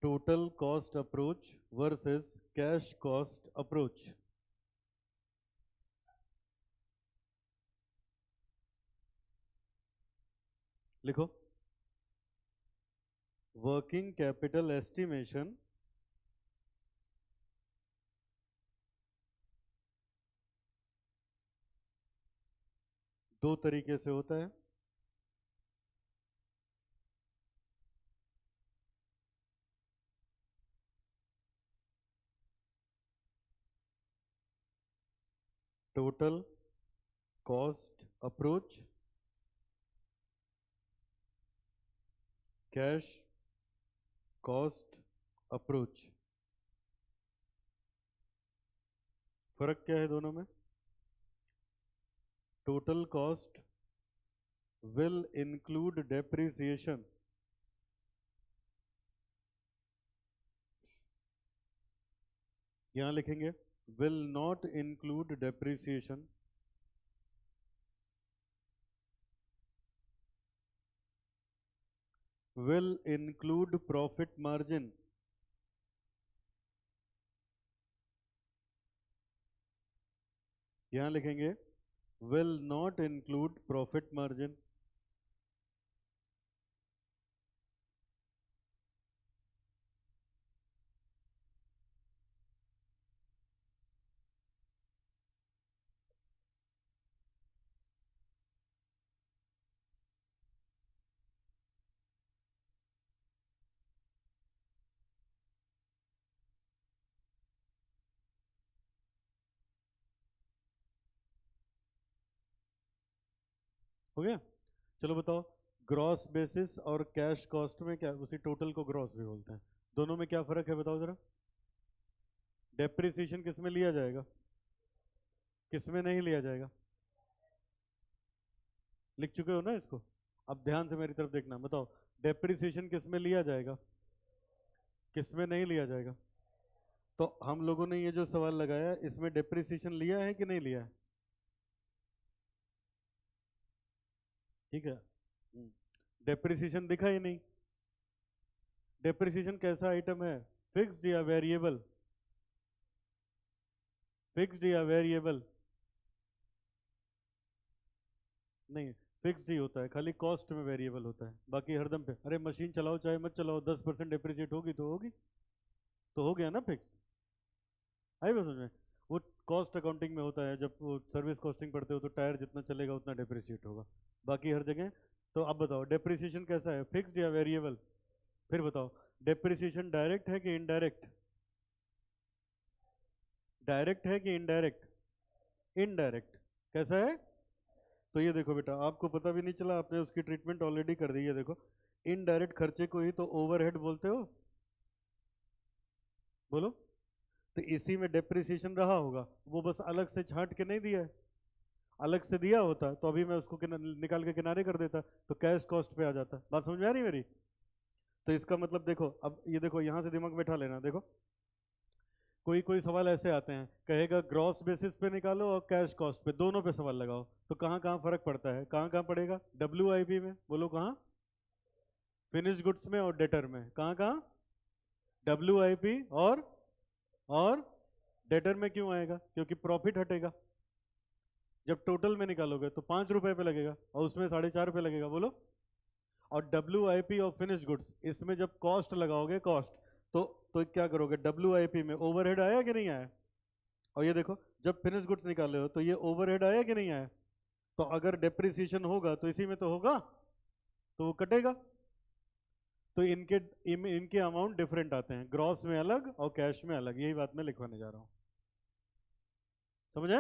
Total cost approach versus cash cost approach. लिखो, वर्किंग कैपिटल एस्टिमेशन दो तरीके से होता है। Total cost approach, cash cost approach. फर्क क्या है दोनों में? Total cost will include depreciation, यहां लिखेंगे will not include depreciation. Will include profit margin, यहां लिखेंगे will not include profit margin. हो गया? चलो बताओ, ग्रॉस बेसिस और कैश कॉस्ट में क्या, उसी टोटल को ग्रॉस भी बोलते हैं, दोनों में क्या फर्क है बताओ जरा। डेप्रिसिएशन किस में लिया जाएगा, किस में नहीं लिया जाएगा? लिख चुके हो ना इसको? अब ध्यान से मेरी तरफ देखना, बताओ डेप्रिसिएशन किस में लिया जाएगा, किस में नहीं लिया जाएगा? तो हम लोगों ने ये जो सवाल लगाया, इसमें डेप्रिसिएशन लिया है कि नहीं लिया है? ठीक है, डेप्रिसिएशन दिखा ही नहीं। डेप्रिसिएशन कैसा आइटम है, फिक्स्ड या वेरिएबल? फिक्स्ड या वेरिएबल? नहीं, फिक्स्ड ही होता है, खाली कॉस्ट में वेरिएबल होता है, बाकी हरदम पे। अरे मशीन चलाओ चाहे मत चलाओ, 10% डेप्रिसिएट होगी तो होगी, तो हो गया ना फिक्स। आई बस में वो कॉस्ट अकाउंटिंग में होता है, जब वो सर्विस कॉस्टिंग पढ़ते हो तो टायर जितना चलेगा उतना डेप्रिसिएट होगा, बाकी हर जगह। तो अब बताओ डेप्रिसिएशन कैसा है, फिक्स्ड या वेरिएबल? फिर बताओ, डेप्रिसिएशन डायरेक्ट है कि इनडायरेक्ट? डायरेक्ट है कि इनडायरेक्ट? इनडायरेक्ट। कैसा है? तो ये देखो बेटा, आपको पता भी नहीं चला, आपने उसकी ट्रीटमेंट ऑलरेडी कर दी है। देखो, इनडायरेक्ट खर्चे को ही तो ओवरहेड बोलते हो, बोलो। तो इसी में डेप्रिसिएशन रहा होगा, वो बस अलग से छांट के नहीं दिया है। अलग से दिया होता तो अभी मैं उसको निकाल के किनारे कर देता, तो कैश कॉस्ट पे आ जाता। बात समझ में आ रही मेरी? तो इसका मतलब देखो, अब ये देखो, यहां से दिमाग बैठा लेना। देखो, कोई कोई सवाल ऐसे आते हैं, कहेगा ग्रॉस बेसिस पे निकालो और कैश कॉस्ट पे, दोनों पे सवाल लगाओ। तो कहाँ कहाँ फर्क पड़ता है, कहाँ कहाँ पड़ेगा? WIP में, बोलो कहाँ? फिनिश गुड्स में और डेटर में, कहाँ कहाँ? WIP और डेटर में क्यों आएगा? क्योंकि प्रॉफिट हटेगा। जब टोटल में निकालोगे तो 5 रुपए पे लगेगा और उसमें 4.5 रुपए लगेगा, बोलो। और WIP और फिनिश गुड्स, इसमें जब कॉस्ट लगाओगे, कॉस्ट, तो क्या करोगे? WIP में ओवरहेड आया कि नहीं आया? और ये देखो, जब फिनिश गुड्स निकाले हो तो ये ओवरहेड आया कि नहीं आया? तो अगर डेप्रिसिएशन होगा तो इसी में तो होगा, तो वो कटेगा। तो इनके अमाउंट डिफरेंट आते हैं, ग्रॉस में अलग और कैश में अलग। यही बात मैं लिखवाने जा रहा हूं, समझे?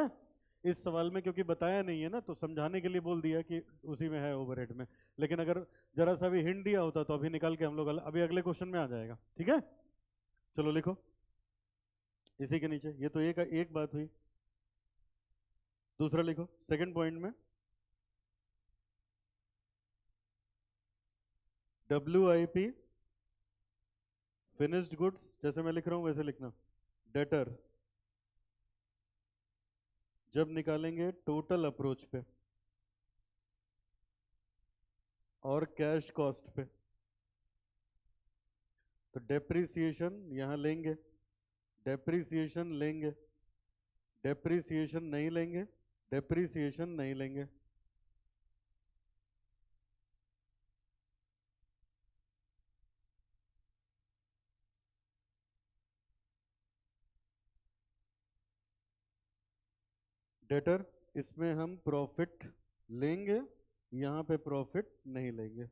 इस सवाल में क्योंकि बताया नहीं है ना, तो समझाने के लिए बोल दिया कि उसी में है ओवरहेड में। लेकिन अगर जरा सा भी हिंट दिया होता तो अभी निकाल के हम लोग अभी अगले क्वेश्चन में आ जाएगा। ठीक है, चलो लिखो इसी के नीचे। ये तो एक एक बात हुई। दूसरा लिखो सेकंड पॉइंट में, WIP फिनिश्ड गुड्स, जैसे मैं लिख रहा हूं वैसे लिखना। डेटर जब निकालेंगे टोटल अप्रोच पे और कैश कॉस्ट पे, तो डेप्रिसिएशन यहां लेंगे, डेप्रिसिएशन लेंगे, डेप्रिसिएशन नहीं लेंगे, डेप्रिसिएशन नहीं लेंगे। डेटर इसमें हम प्रॉफिट लेंगे, यहां पे प्रॉफिट नहीं लेंगे।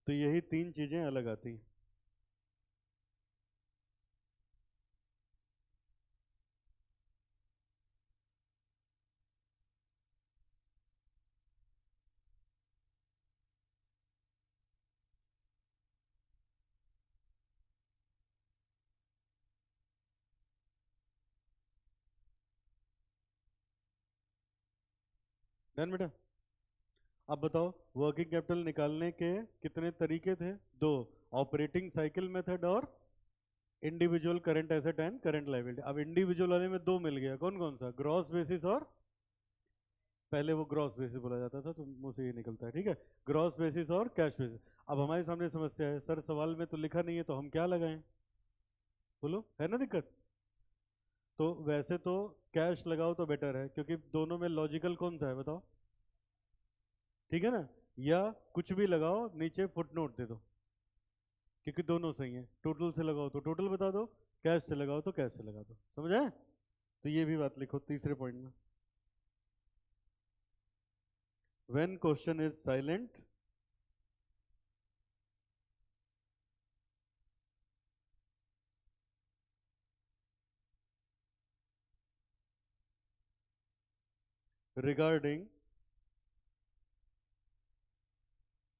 तो यही तीन चीजें अलग आती हैं। डन बेटा? अब बताओ, वर्किंग कैपिटल निकालने के कितने तरीके थे? दो, ऑपरेटिंग साइकिल मेथड और individual current asset and current liability. अब इंडिविजुअल वाले में दो मिल गया, कौन कौन सा? ग्रॉस बेसिस और, पहले वो ग्रॉस बेसिस बोला जाता था तो मुंह से ये निकलता है, ठीक है, ग्रॉस बेसिस और कैश बेसिस। अब हमारे सामने समस्या है, सर सवाल में तो लिखा नहीं है तो हम क्या लगाएं? बोलो, है ना दिक्कत? तो वैसे तो कैश लगाओ तो बेटर है, क्योंकि दोनों में लॉजिकल कौन सा है बताओ? ठीक है ना? या कुछ भी लगाओ, नीचे फुटनोट दे दो, क्योंकि दोनों सही है। टोटल से लगाओ तो टोटल बता दो, कैश से लगाओ तो कैश से लगा दो। समझ आए? तो ये भी बात लिखो तीसरे पॉइंट में। When question is silent, regarding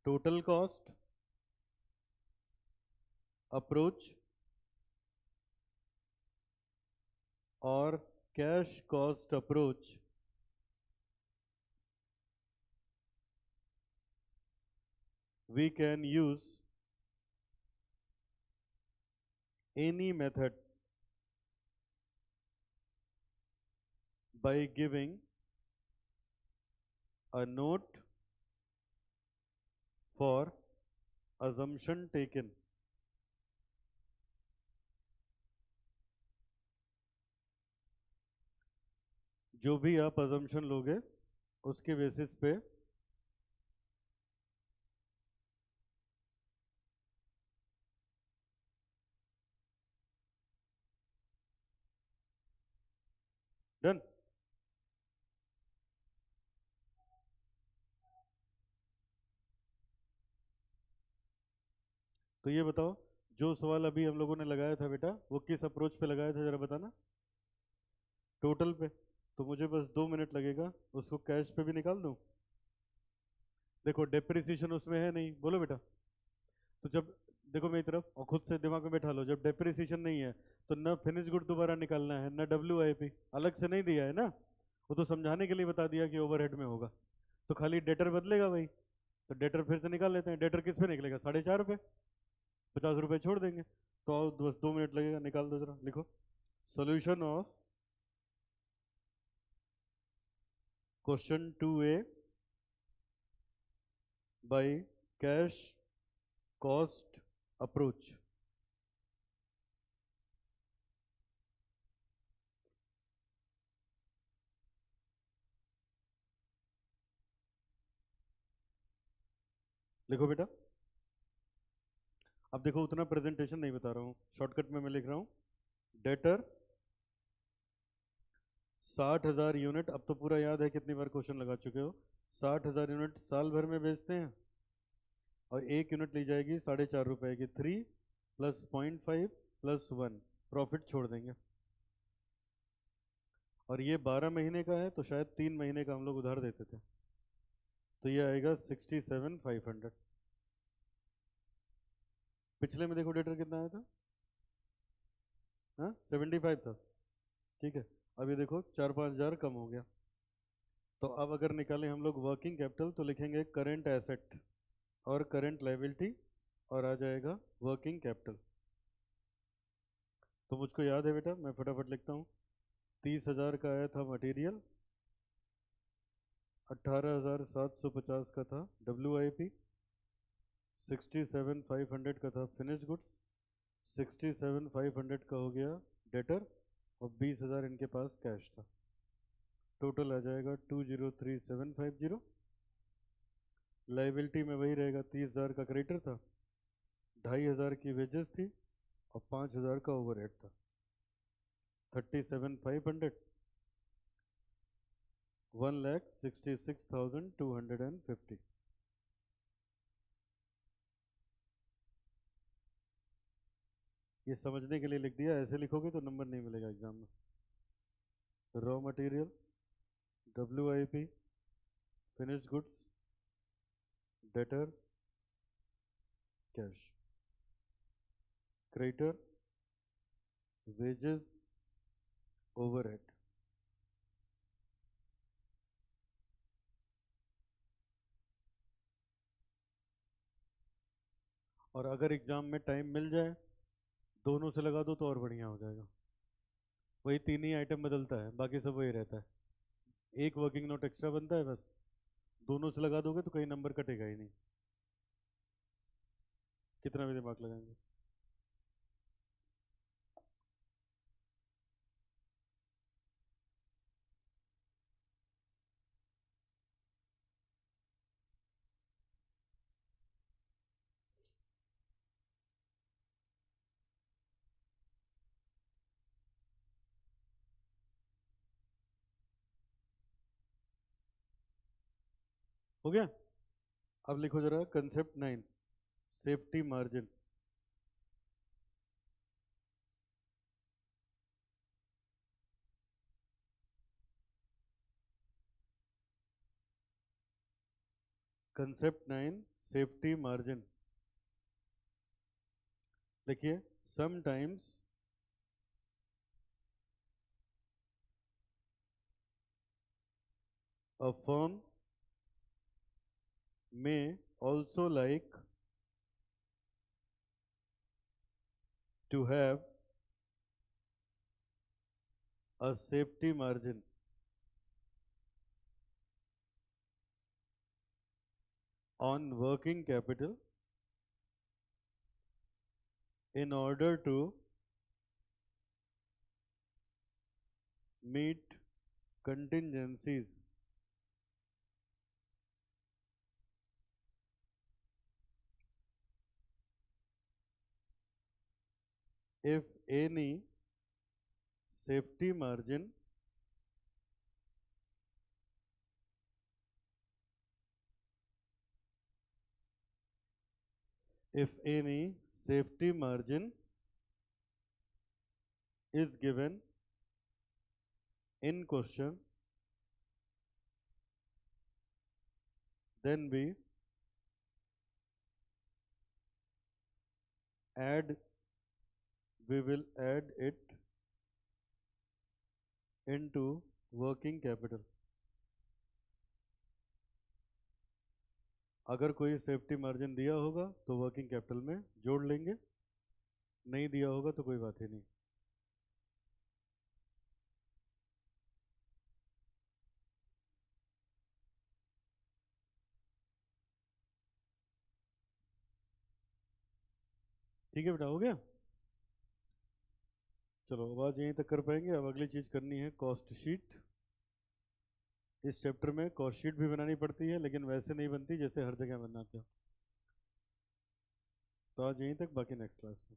total cost, approach और cash cost approach, we can use any method by giving a note for assumption taken. जो भी आप assumption लोगे उसके बेसिस पे डन। तो ये बताओ, जो सवाल अभी हम लोगों ने लगाया था बेटा, वो किस अप्रोच पे लगाया था जरा बताना? टोटल पे। तो मुझे बस 2 मिनट लगेगा, उसको कैश पे भी निकाल दूं। देखो डेप्रिसिएशन उसमें है नहीं, बोलो बेटा। तो जब, देखो मेरी तरफ और खुद से दिमाग में बैठा लो, जब डेप्रिसिएशन नहीं है तो न फिनिश गुड दोबारा निकालना है, न WIP। अलग से नहीं दिया है ना, वो तो समझाने के लिए बता दिया कि ओवरहेड में होगा। तो खाली डेटर बदलेगा भाई, तो डेटर फिर से निकाल लेते हैं। डेटर किस पे निकलेगा? 4.5 रुपये, 50 रुपये छोड़ देंगे। तो आओ, बस 2 मिनट लगेगा, निकाल दो जरा, लिखो। Solution of question 2A by cash cost approach. लिखो बेटा। अब देखो, उतना प्रेजेंटेशन नहीं बता रहा हूँ, शॉर्टकट में मैं लिख रहा हूँ। डेटर 60,000 यूनिट, अब तो पूरा याद है, कितनी बार क्वेश्चन लगा चुके हो। 60,000 यूनिट साल भर में बेचते हैं, और एक यूनिट ली जाएगी 4.5 रुपए की। 3 + 0.5 + 1, प्रॉफिट छोड़ देंगे। और ये 12 महीने का है, तो शायद 3 महीने का हम लोग उधार देते थे, तो ये आएगा 67,500। पिछले में देखो डेटर कितना आया था, हाँ 75 था, ठीक है। अभी देखो 4-5 हज़ार कम हो गया। तो अब अगर निकालें हम लोग वर्किंग कैपिटल, तो लिखेंगे करेंट एसेट और करेंट लायबिलिटी, और आ जाएगा वर्किंग कैपिटल। तो मुझको याद है बेटा, मैं फटाफट लिखता हूँ। 30,000 का आया था मटेरियल, 18,750 का था WIP, 67,500 का था फिनिश गुड्स, 67,500 का हो गया डेटर, और 20,000 इनके पास कैश था। टोटल आ जाएगा 203750। लाइबिलिटी में वही रहेगा, 30,000 का क्रेडिटर था, 2,500 की वेजेस थी, और 5,000 का ओवरहेड था। 37,500, 1,66,250। ये समझने के लिए लिख दिया, ऐसे लिखोगे तो नंबर नहीं मिलेगा एग्जाम में। Raw material, WIP, finish goods, debtor, cash, creditor, wages, overhead. और अगर एग्जाम में टाइम मिल जाए, दोनों से लगा दो तो और बढ़िया हो जाएगा। वही 3 ही आइटम बदलता है, बाकी सब वही रहता है। एक वर्किंग नोट एक्स्ट्रा बनता है बस। दोनों से लगा दोगे तो कहीं नंबर कटेगा ही नहीं। कितना भी दिमाग लगाएंगे। हो गया। अब लिखो जरा concept 9, safety margin. Concept 9, safety margin. देखिए, sometimes a firm may also like to have a safety margin on working capital in order to meet contingencies if any safety margin is given in question, then add we will add it into working capital। अगर कोई safety margin दिया होगा तो working capital में जोड़ लेंगे, नहीं दिया होगा तो कोई बात ही नहीं। ठीक है बेटा, हो गया। चलो अब आज यहीं तक कर पाएंगे। अब अगली चीज़ करनी है कॉस्ट शीट। इस चैप्टर में कॉस्ट शीट भी बनानी पड़ती है, लेकिन वैसे नहीं बनती जैसे हर जगह बनाते हो। तो आज यहीं तक, बाकी नेक्स्ट क्लास में।